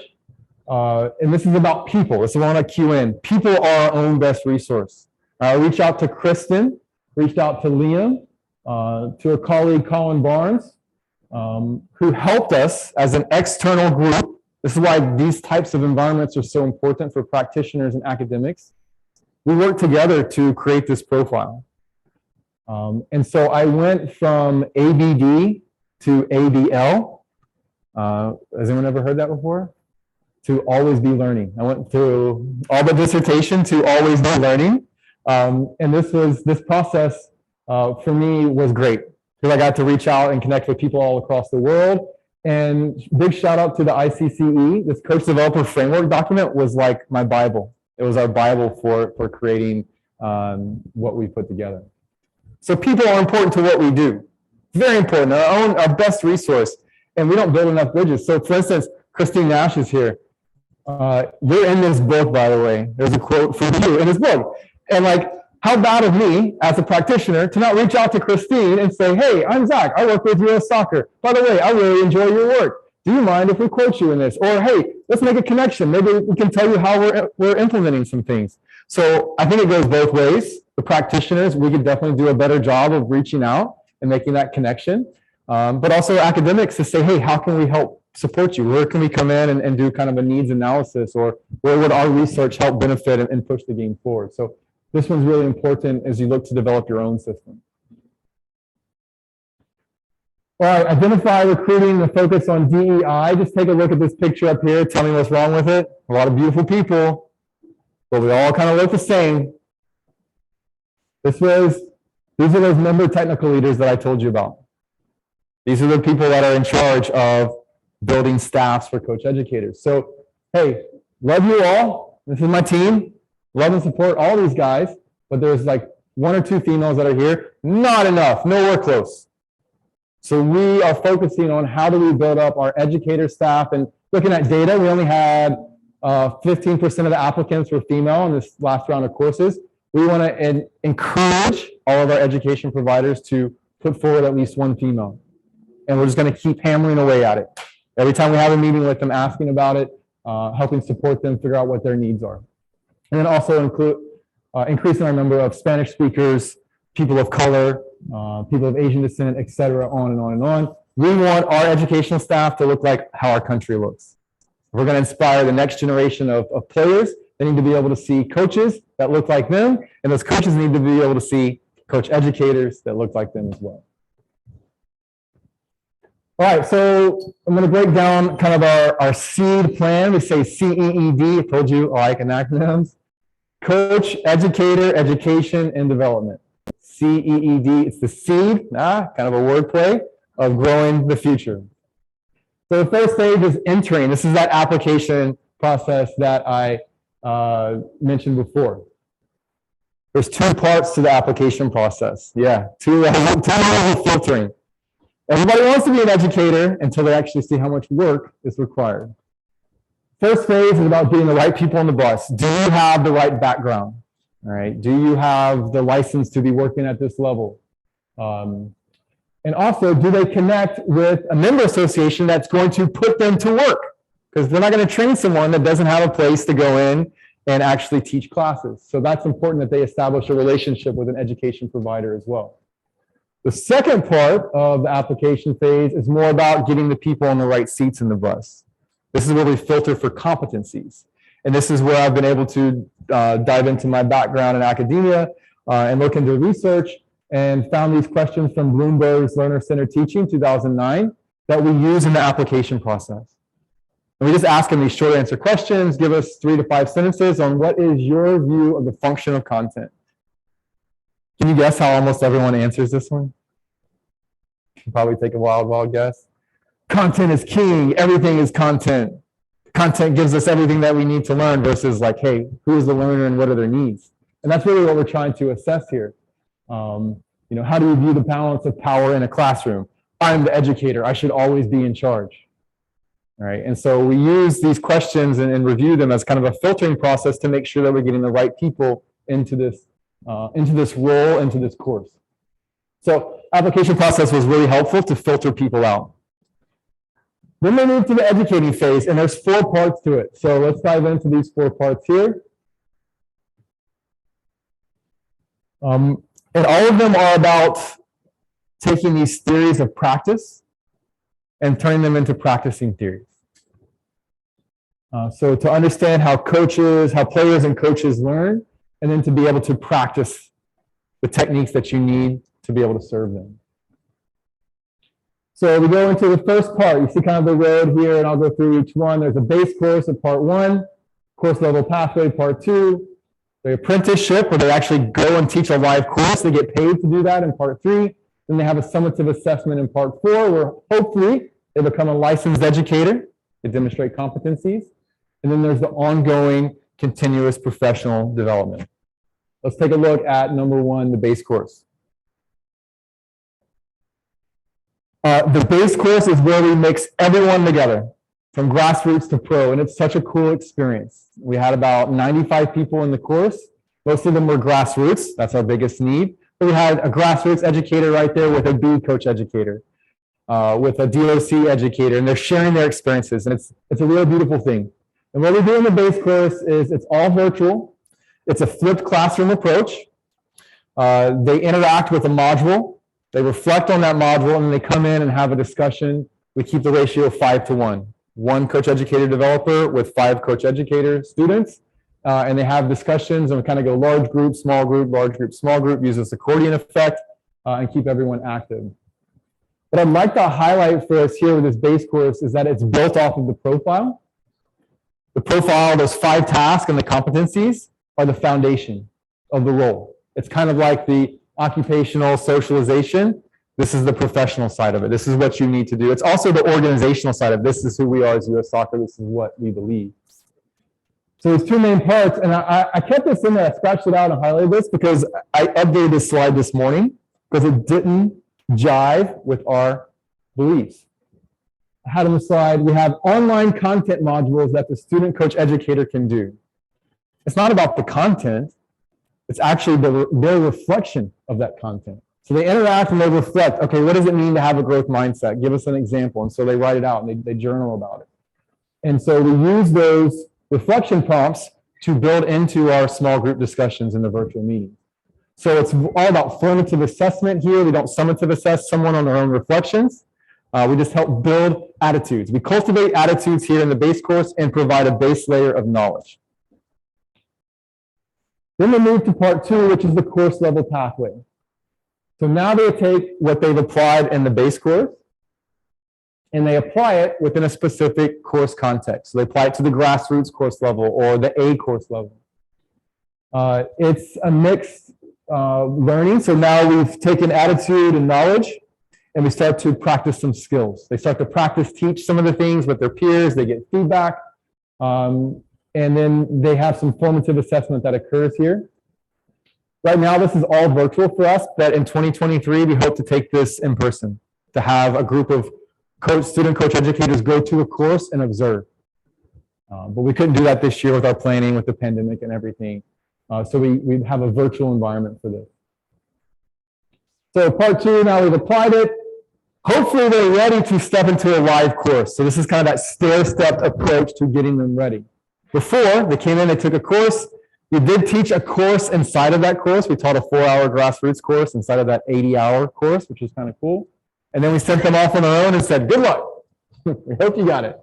and this is about people. This is what I want to cue in. People are our own best resource. I reached out to Kristen, reached out to Liam, to a colleague, Colin Barnes, who helped us as an external group. This is why these types of environments are so important for practitioners and academics. We worked together to create this profile. And so I went from ABD to ABL. Has anyone ever heard that before? To always be learning. I went through all the dissertation to always be learning. And this process for me was great because I got to reach out and connect with people all across the world. And big shout out to the ICCE. This Coach Developer Framework document was like my Bible. It was our Bible for creating what we put together. So people are important to what we do. Very important, our best resource. And we don't build enough bridges. So for instance, Christine Nash is here. You're in this book, by the way. There's a quote from you in this book. And like, how bad of me as a practitioner to not reach out to Christine and say, hey, I'm Zach. I work with U.S. Soccer. By the way, I really enjoy your work. Do you mind if we quote you in this? Or, hey, let's make a connection. Maybe we can tell you how we're implementing some things. So I think it goes both ways. The practitioners, we could definitely do a better job of reaching out and making that connection. But also academics to say, hey, how can we help support you? Where can we come in and do kind of a needs analysis? Or where would our research help benefit and push the game forward? So this one's really important as you look to develop your own system. All right, identify recruiting, the focus on DEI. Just take a look at this picture up here. Tell me what's wrong with it. A lot of beautiful people, but we all kind of look the same. These are those member technical leaders that I told you about. These are the people that are in charge of building staffs for coach educators. So, hey, love you all. This is my team. Love and support all these guys, but there's like 1 or 2 females that are here. Not enough, nowhere close. So we are focusing on how do we build up our educator staff, and looking at data, we only had 15% of the applicants were female in this last round of courses. We want to encourage all of our education providers to put forward at least 1 female. And we're just going to keep hammering away at it. Every time we have a meeting with them, asking about it, helping support them, figure out what their needs are. And then also increasing our number of Spanish speakers, people of color, people of Asian descent, et cetera, on and on and on. We want our educational staff to look like how our country looks. We're going to inspire the next generation of players. They need to be able to see coaches that look like them, and those coaches need to be able to see coach educators that look like them as well. All right, so I'm going to break down kind of our SEED plan. We say CEED. I told you I like acronyms. Coach, educator, education, and development. CEED. It's the seed, kind of a wordplay of growing the future. So the first stage is entering. This is that application process that I mentioned before. There's 2 parts to the application process. Yeah, 2 levels of filtering. Everybody wants to be an educator until they actually see how much work is required. First phase is about getting the right people on the bus. Do you have the right background? All right. Do you have the license to be working at this level? And also, do they connect with a member association that's going to put them to work? Because they're not going to train someone that doesn't have a place to go in and actually teach classes. So that's important that they establish a relationship with an education provider as well. The second part of the application phase is more about getting the people on the right seats in the bus. This is where we filter for competencies. And this is where I've been able to dive into my background in academia and look into research, and found these questions from Bloomberg's Learner-Centered Teaching 2009 that we use in the application process. And we just ask them these short answer questions, give us 3 to 5 sentences on what is your view of the function of content. Can you guess how almost everyone answers this one? You can probably take a wild guess. Content is king. Everything is content. Content gives us everything that we need to learn, versus like, hey, who is the learner and what are their needs? And that's really what we're trying to assess here. How do you view the balance of power in a classroom? I'm the educator. I should always be in charge. All right. And so we use these questions and review them as kind of a filtering process to make sure that we're getting the right people into this role, into this course. So application process was really helpful to filter people out. Then we move to the educating phase, and there's 4 parts to it. So let's dive into these 4 parts here. And all of them are about taking these theories of practice and turning them into practicing theories. So to understand how players and coaches learn, and then to be able to practice the techniques that you need to be able to serve them. So we go into the first part. You see kind of the road here, and I'll go through each one. There's a base course of part 1, course level pathway, part 2, the apprenticeship, where they actually go and teach a live course. They get paid to do that in part 3. Then they have a summative assessment in part 4, where hopefully they become a licensed educator. They demonstrate competencies. And then there's the ongoing continuous professional development. Let's take a look at number 1, the base course. The base course is where we mix everyone together, from grassroots to pro, and it's such a cool experience. We had about 95 people in the course. Most of them were grassroots. That's our biggest need. But we had a grassroots educator right there with a B coach educator, with a DOC educator, and they're sharing their experiences, and it's a real beautiful thing. And what we do in the base course is it's all virtual. It's a flipped classroom approach. They interact with a module. They reflect on that module, and then they come in and have a discussion. We keep the ratio 5 to 1. 1 coach educator developer with 5 coach educator students. And they have discussions, and we kind of go large group, small group, large group, small group, use this accordion effect, and keep everyone active. What I'd like to highlight for us here with this base course is that it's built off of the profile. The profile, those 5 tasks and the competencies are the foundation of the role. It's kind of like the occupational socialization. This is the professional side of it. This is what you need to do. It's also the organizational side of this is who we are as US Soccer. This is what we believe. So there's two main parts, and I kept this in there. I scratched it out and highlighted this because I updated this slide this morning because it didn't jive with our beliefs. I had on the slide, we have online content modules that the student coach educator can do. It's not about the content. It's actually their reflection of that content. So they interact and they reflect, okay, what does it mean to have a growth mindset? Give us an example. And so they write it out and they journal about it. And so we use those reflection prompts to build into our small group discussions in the virtual meeting. So it's all about formative assessment here. We don't summative assess someone on their own reflections. We just help build attitudes. We cultivate attitudes here in the base course and provide a base layer of knowledge. Then we move to part two, which is the course level pathway. So now they take what they've applied in the base course and they apply it within a specific course context. So they apply it to the grassroots course level or the A course level. It's a mixed learning. So now we've taken attitude and knowledge and we start to practice some skills. They start to practice, teach some of the things with their peers. They get feedback. And then they have some formative assessment that occurs here. Right now, this is all virtual for us, but in 2023, we hope to take this in person, to have a group of student coach educators go to a course and observe. But we couldn't do that this year with our planning, with the pandemic and everything. So we have a virtual environment for this. So part two, now we've applied it. Hopefully they're ready to step into a live course. So this is kind of that stair-step approach to getting them ready. Before, they came in, they took a course. We did teach a course inside of that course. We taught a 4-hour grassroots course inside of that 80-hour course, which was kind of cool. And then we sent them off on their own and said, good luck. We hope you got it.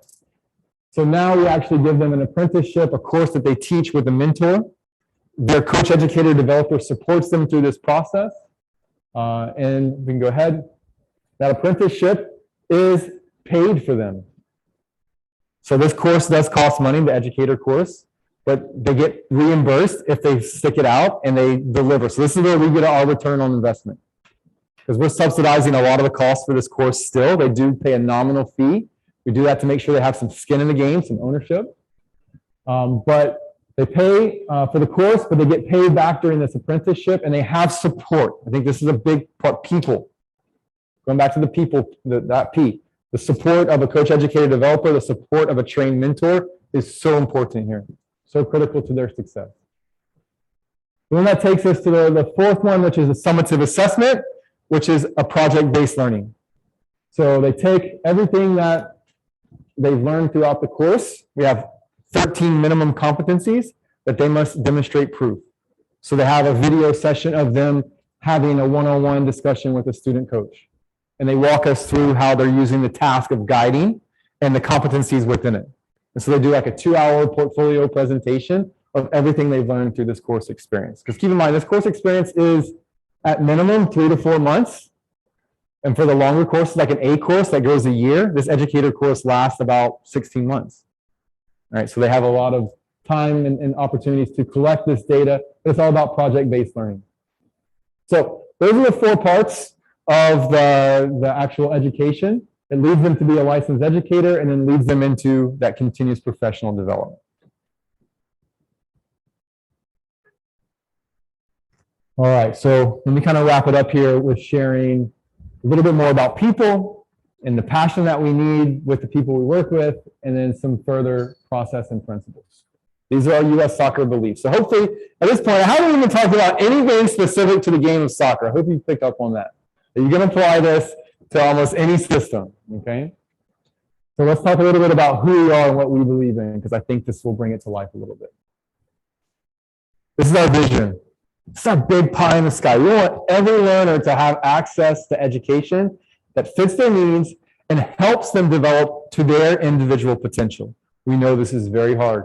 So now we actually give them an apprenticeship, a course that they teach with a mentor. Their coach, educator, developer supports them through this process. And we can go ahead. That apprenticeship is paid for them. So this course does cost money, the educator course, but they get reimbursed if they stick it out and they deliver. So this is where we get our return on investment. Because we're subsidizing a lot of the costs for this course still. They do pay a nominal fee. We do that to make sure they have some skin in the game, some ownership. But they pay for the course, but they get paid back during this apprenticeship and they have support. I think this is a big part, people. Going back to the people, that P. The support of a coach, educator, developer, the support of a trained mentor is so important here. So critical to their success. And then that takes us to the fourth one, which is a summative assessment, which is a project-based learning. So they take everything that they've learned throughout the course. We have 13 minimum competencies that they must demonstrate proof. So they have a video session of them having a one-on-one discussion with a student coach. And they walk us through how they're using the task of guiding and the competencies within it. And so they do like a 2-hour portfolio presentation of everything they've learned through this course experience. Because keep in mind, this course experience is at minimum 3 to 4 months. And for the longer courses, like an A course that goes a year, this educator course lasts about 16 months. All right, so they have a lot of time and opportunities to collect this data. But it's all about project-based learning. So those are the 4 parts of the actual education. It leads them to be a licensed educator and then leads them into that continuous professional development. All right, so let me kind of wrap it up here with sharing a little bit more about people and the passion that we need with the people we work with, and then some further process and principles. These are our US soccer beliefs. So hopefully, at this point, I haven't even talked about anything specific to the game of soccer. I hope you picked up on that. You're going to apply this to almost any system, okay? So let's talk a little bit about who we are and what we believe in, because I think this will bring it to life a little bit. This is our vision. It's our big pie in the sky. We want every learner to have access to education that fits their needs and helps them develop to their individual potential. We know this is very hard,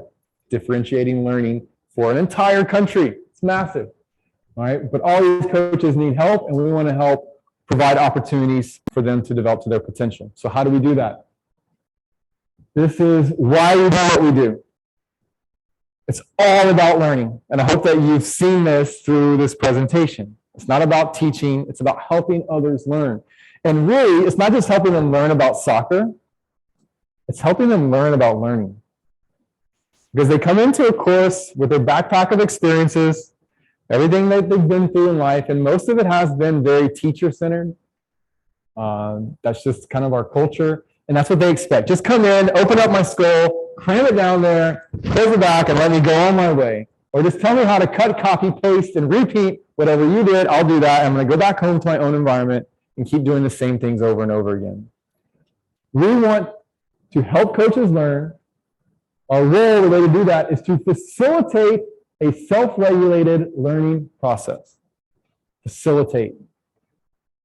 differentiating learning for an entire country. It's massive, all right? But all these coaches need help, and we want to help provide opportunities for them to develop to their potential. So how do we do that? This is why we do what we do. It's all about learning. And I hope that you've seen this through this presentation. It's not about teaching, it's about helping others learn. And really, it's not just helping them learn about soccer, it's helping them learn about learning. Because they come into a course with their backpack of experiences, everything that they've been through in life, and most of it has been very teacher-centered. That's just kind of our culture, and that's what they expect. Just come in, open up my skull, cram it down there, close it back, and let me go on my way. Or just tell me how to cut, copy, paste, and repeat whatever you did. I'll do that. I'm going to go back home to my own environment and keep doing the same things over and over again. We want to help coaches learn. Our role, the way to do that, is to facilitate a self-regulated learning process. Facilitate.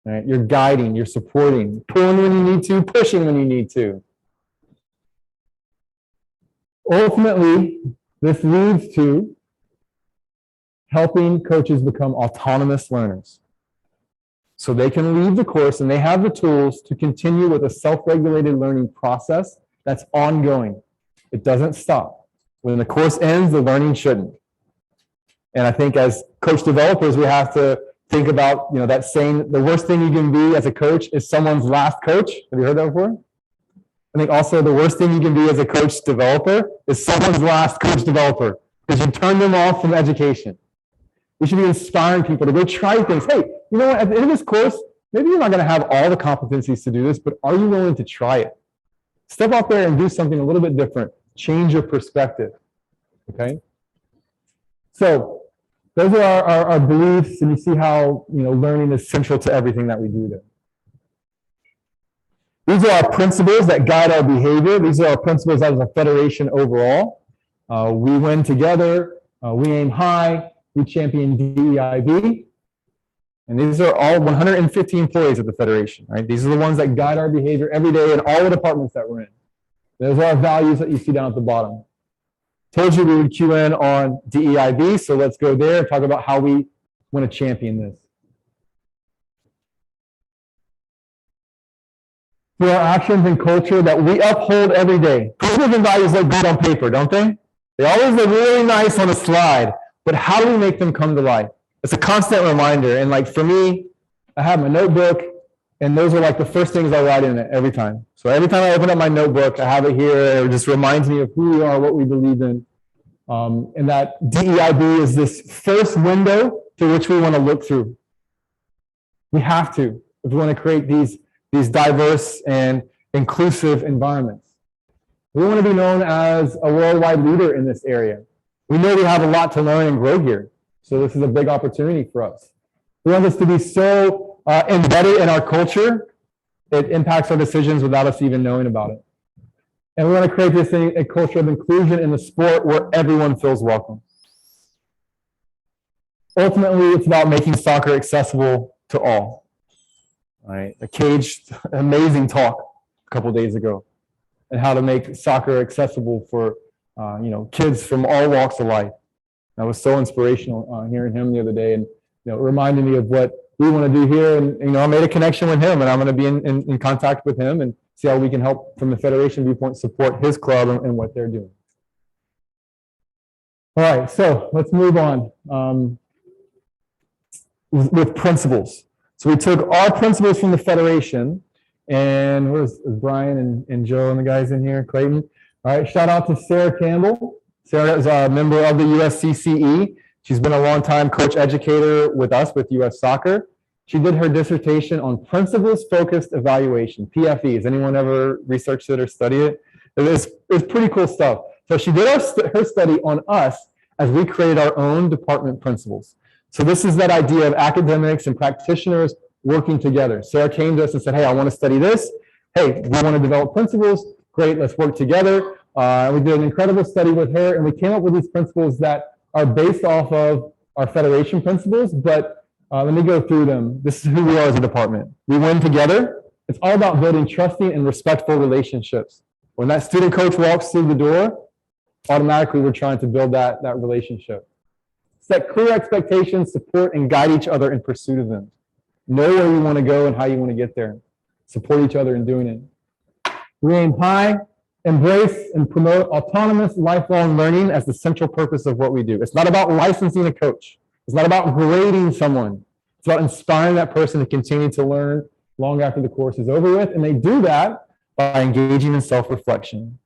Right? You're guiding, you're supporting, pulling when you need to, pushing when you need to. Ultimately, this leads to helping coaches become autonomous learners. So they can leave the course and they have the tools to continue with a self-regulated learning process that's ongoing. It doesn't stop. When the course ends, the learning shouldn't. And I think as coach developers, we have to think about, that saying, the worst thing you can be as a coach is someone's last coach. Have you heard that before? I think also the worst thing you can be as a coach developer is someone's last coach developer, because you turn them off from education. We should be inspiring people to go try things. Hey, you know what? At the end of this course, maybe you're not going to have all the competencies to do this, but are you willing to try it? Step out there and do something a little bit different. Change your perspective. Okay? So those are our beliefs, and you see how learning is central to everything that we do there. These are our principles that guide our behavior. These are our principles as a federation overall. We win together. We aim high. We champion DEIB. And these are all 150 employees of the Federation, right? These are the ones that guide our behavior every day in all the departments that we're in. Those are our values that you see down at the bottom. Told you we would cue in on DEIB, so let's go there and talk about how we want to champion this. Through our actions and culture that we uphold every day. Principles and values look good on paper, don't they? They always look really nice on a slide, but how do we make them come to life? It's a constant reminder, and like for me, I have my notebook, and those are like the first things I write in it every time. So every time I open up my notebook, I have it here. It just reminds me of who we are, what we believe in. And that DEIB is this first window through which we want to look through. We have to, if we want to create these diverse and inclusive environments. We want to be known as a worldwide leader in this area. We know we have a lot to learn and grow here. So this is a big opportunity for us. We want this to be so embedded in our culture, it impacts our decisions without us even knowing about it. And we want to create this a culture of inclusion in the sport where everyone feels welcome. Ultimately, it's about making soccer accessible to all. All right, a Cage, amazing talk a couple days ago, and how to make soccer accessible for kids from all walks of life. That was so inspirational hearing him the other day, and it reminded me of what we want to do here. And I made a connection with him, and I'm going to be in contact with him and see how we can help from the Federation viewpoint support his club and what they're doing. All right, so let's move on with principles. So we took our principles from the Federation, and where's Brian and Joe and the guys in here, Clayton. All right, shout out to Sarah Campbell. Sarah is a member of the USCCE. She's been a long-time coach educator with us with US Soccer. She did her dissertation on principles-focused evaluation, PFE. Has anyone ever researched it or studied it? It's pretty cool stuff. So she did her study on us as we created our own department principles. So this is that idea of academics and practitioners working together. Sarah came to us and said, hey, I want to study this. Hey, we want to develop principles. Great, let's work together. We did an incredible study with her, and we came up with these principles that are based off of our Federation principles, but let me go through them. This is who we are as a department. We win together. It's all about building trusting and respectful relationships. When that student coach walks through the door, automatically we're trying to build that relationship. Set clear expectations, support, and guide each other in pursuit of them. Know where you want to go and how you want to get there. Support each other in doing it. We aim high. embrace and promote autonomous lifelong learning as the central purpose of what we do. It's not about licensing a coach. It's not about grading someone. It's about inspiring that person to continue to learn long after the course is over with. And they do that by engaging in self-reflection.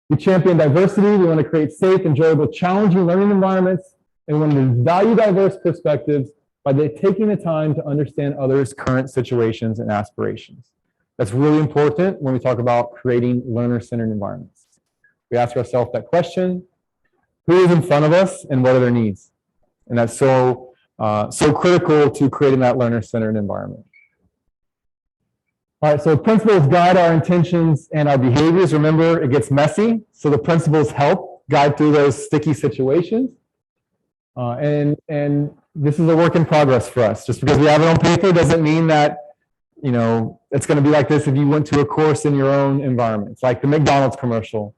We champion diversity. We want to create safe, enjoyable, challenging learning environments. And we want to value diverse perspectives by taking the time to understand others' current situations and aspirations. That's really important when we talk about creating learner-centered environments. We ask ourselves that question: who is in front of us and what are their needs? And that's so critical to creating that learner-centered environment. All right, so principles guide our intentions and our behaviors. Remember, it gets messy, so the principles help guide through those sticky situations. And this is a work in progress for us. Just because we have it on paper doesn't mean that, you know, it's going to be like this if you went to a course in your own environment. It's like the McDonald's commercial.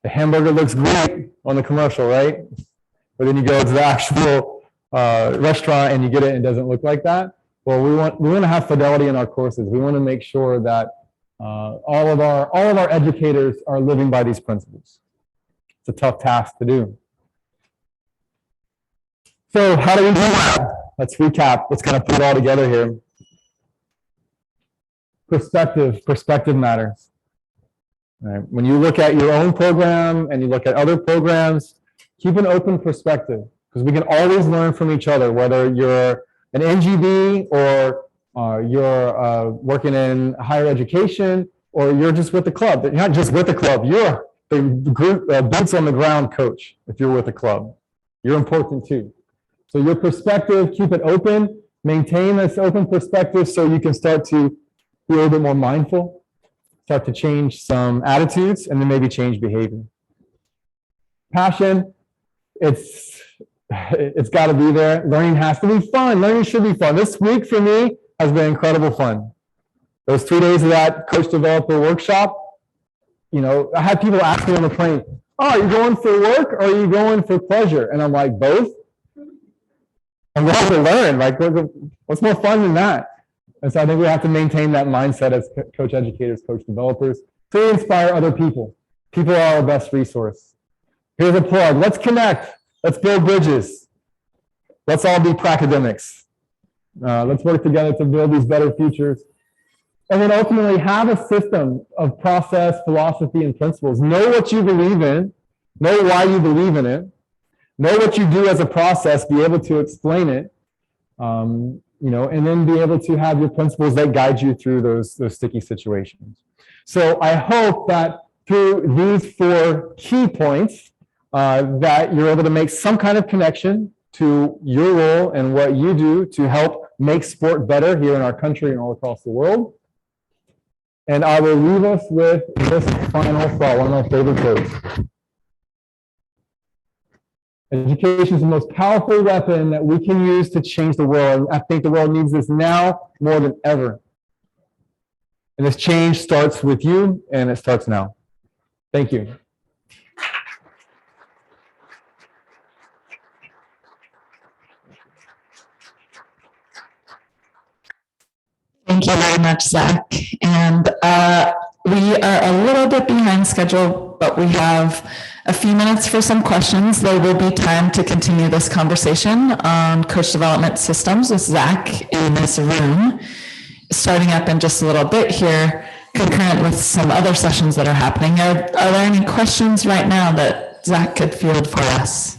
The hamburger looks great on the commercial, right? But then you go to the actual restaurant and you get it and it doesn't look like that. Well, we want to have fidelity in our courses. We want to make sure that all of our educators are living by these principles. It's a tough task to do. So how do we do that? Let's recap. Let's kind of put it all together here. Perspective matters. All right. When you look at your own program and you look at other programs, keep an open perspective, because we can always learn from each other, whether you're an NGB or you're working in higher education, or you're just with the club. You're not just with the club, you're the group, boots on the ground coach. If you're with the club, you're important too. So your perspective, keep it open, maintain this open perspective so you can start to be a little bit more mindful, start to change some attitudes, and then maybe change behavior. Passion, it's got to be there. Learning has to be fun. Learning should be fun. This week for me has been incredible fun. Those 3 days of that coach developer workshop, you know, I had people ask me on the plane, oh, are you going for work or are you going for pleasure? And I'm like, both. I'm going to learn. Like, what's more fun than that? And so I think we have to maintain that mindset as coach educators, coach developers, to inspire other people. People are our best resource. Here's a plug. Let's connect. Let's build bridges. Let's all be pracademics. Let's work together to build these better futures. And then ultimately have a system of process, philosophy, and principles. Know what you believe in. Know why you believe in it. Know what you do as a process. Be able to explain it. You know, and then be able to have your principles that guide you through those sticky situations. So I hope that through these 4 key points, that you're able to make some kind of connection to your role and what you do to help make sport better here in our country and all across the world. And I will leave us with this final thought, one of my favorite quotes. Education is the most powerful weapon that we can use to change the world. I think the world needs this now more than ever. And this change starts with you, and it starts now. Thank you. Thank you very much, Zach. And we are a little bit behind schedule, but we have a few minutes for some questions. There will be time to continue this conversation on coach development systems with Zach in this room, starting up in just a little bit here, concurrent with some other sessions that are happening. Are there any questions right now that Zach could field for us?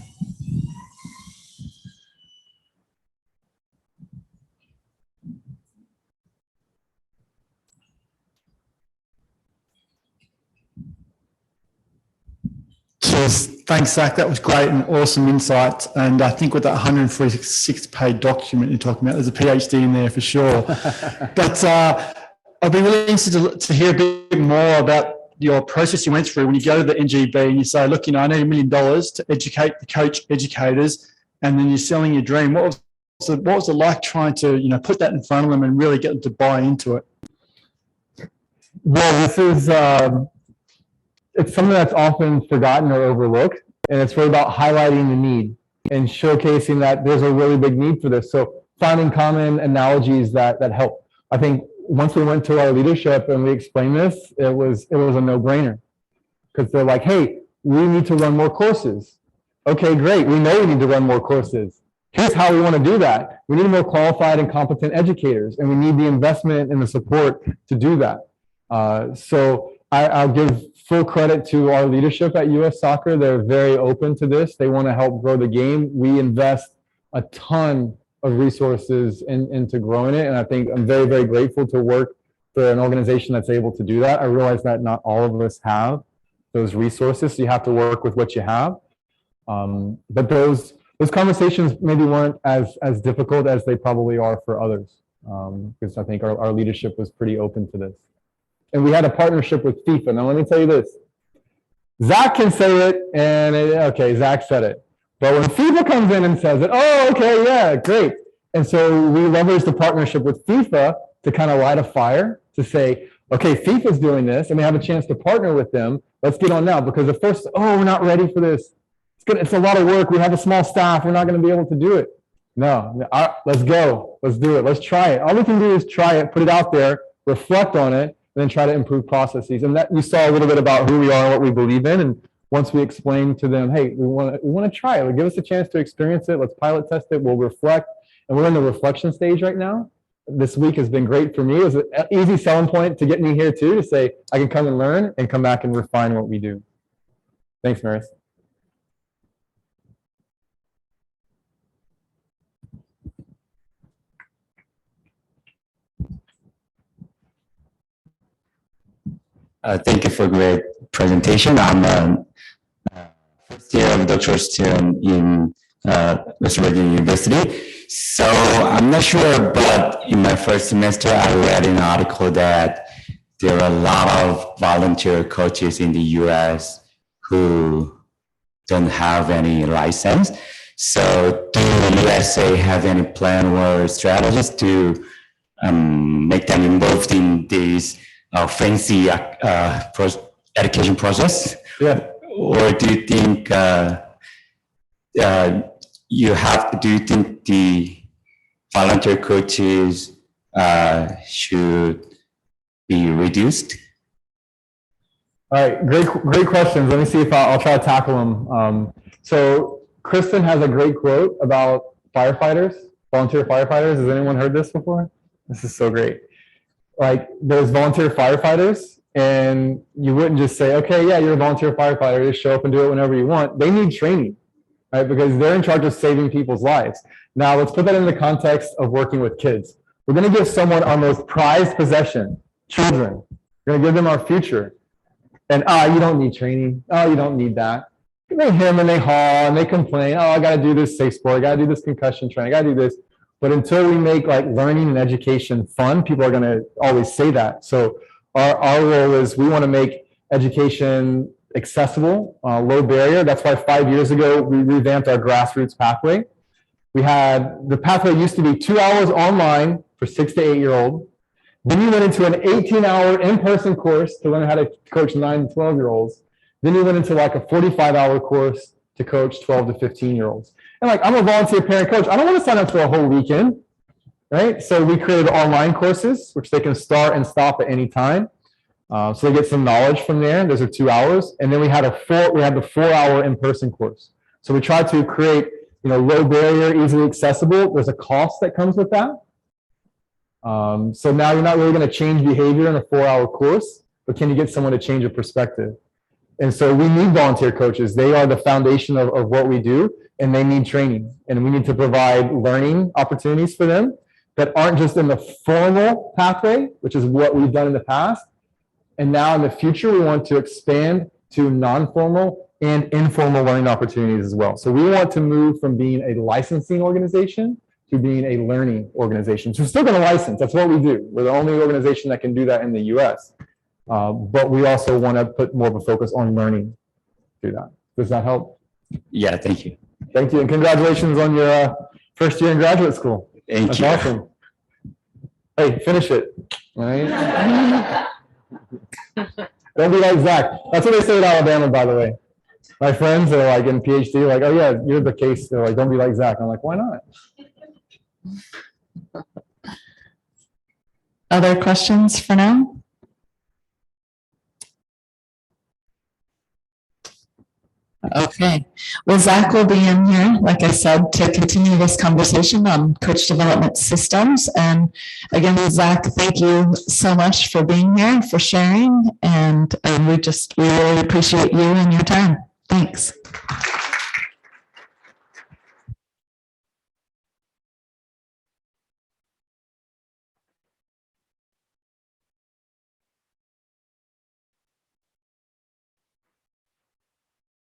Cheers. Thanks, Zach. That was great and awesome insight. And I think with that 146-page document you're talking about, there's a PhD in there for sure. But I'd be really interested to hear a bit more about your process you went through when you go to the NGB and you say, look, you know, I need $1 million to educate the coach educators, and then you're selling your dream. What was it like trying to, you know, put that in front of them and really get them to buy into it? Well, this is... it's something that's often forgotten or overlooked, and it's really about highlighting the need and showcasing that there's a really big need for this. So finding common analogies that help. I think once we went to our leadership and we explained this, it was a no-brainer, because they're like, hey, we need to run more courses. Okay, great. We know we need to run more courses. Here's how we want to do that. We need more qualified and competent educators, and we need the investment and the support to do that. So I'll give full credit to our leadership at US Soccer. They're very open to this. They want to help grow the game. We invest a ton of resources into growing it, and I think I'm very, very grateful to work for an organization that's able to do that. I realize that not all of us have those resources, so you have to work with what you have. But those conversations maybe weren't as difficult as they probably are for others, because I think our leadership was pretty open to this. And we had a partnership with FIFA. Now, let me tell you this. Zach can say it, and okay, Zach said it. But when FIFA comes in and says it, oh, okay, yeah, great. And so we leveraged the partnership with FIFA to kind of light a fire to say, okay, FIFA's doing this, and we have a chance to partner with them. Let's get on now, because at first, oh, we're not ready for this. It's a lot of work. We have a small staff. We're not going to be able to do it. No, let's go. Let's do it. Let's try it. All we can do is try it, put it out there, reflect on it, and then try to improve processes. And that you saw a little bit about who we are and what we believe in. And once we explained to them, hey, we want to try it. Give us a chance to experience it. Let's pilot test it. We'll reflect. And we're in the reflection stage right now. This week has been great for me. It was an easy selling point to get me here too, to say I can come and learn and come back and refine what we do. Thanks, Maris. Thank you for a great presentation. I'm a first year of doctoral student in West Virginia University. So I'm not sure, but in my first semester, I read an article that there are a lot of volunteer coaches in the US who don't have any license. So do the USA have any plan or strategies to make them involved in this fancy education process? Yeah. Or do you think do you think the volunteer coaches should be reduced? All right, great questions. Let me see if I'll try to tackle them. So Kristen has a great quote about firefighters, volunteer firefighters. Has anyone heard this before? This is so great. Like, there's volunteer firefighters, and you wouldn't just say, okay, yeah, you're a volunteer firefighter, just show up and do it whenever you want. They need training, right? Because they're in charge of saving people's lives. Now, let's put that in the context of working with kids. We're going to give someone our most prized possession, children. We're going to give them our future. And, you don't need training. Oh, you don't need that. They hem and they haw and they complain. Oh, I got to do this safe sport. I got to do this concussion training. I got to do this. But until we make like learning and education fun, people are going to always say that. So our role is we want to make education accessible, low barrier. That's why 5 years ago, we revamped our grassroots pathway. The pathway used to be 2 hours online for 6 to 8 year old. Then you went into an 18-hour in-person course to learn how to coach 9 to 12 year olds. Then you went into like a 45-hour course to coach 12 to 15 year olds. And like, I'm a volunteer parent coach. I don't want to sign up for a whole weekend, right? So we created online courses, which they can start and stop at any time. So they get some knowledge from there. Those are 2 hours. And then we had the 4-hour in-person course. So we tried to create, low barrier, easily accessible. There's a cost that comes with that. So now you're not really going to change behavior in a 4-hour course, but can you get someone to change a perspective? And so we need volunteer coaches. They are the foundation of what we do, and they need training. And we need to provide learning opportunities for them that aren't just in the formal pathway, which is what we've done in the past. And now in the future, we want to expand to non-formal and informal learning opportunities as well. So we want to move from being a licensing organization to being a learning organization. So we're still going to license. That's what we do. We're the only organization that can do that in the US. But we also want to put more of a focus on learning through that. Does that help? Yeah, thank you. Thank you. And congratulations on your first year in graduate school. Thank you. That's awesome. Hey, finish it. All right? Don't be like Zach. That's what they say in Alabama, by the way. My friends are like in PhD, like, oh yeah, you're the case. They're like, don't be like Zach. I'm like, why not? Other questions for now? Okay, well, Zach will be in here, like I said, to continue this conversation on coach development systems. And again, Zach, thank you so much for being here, for sharing, and we really appreciate you and your time. Thanks.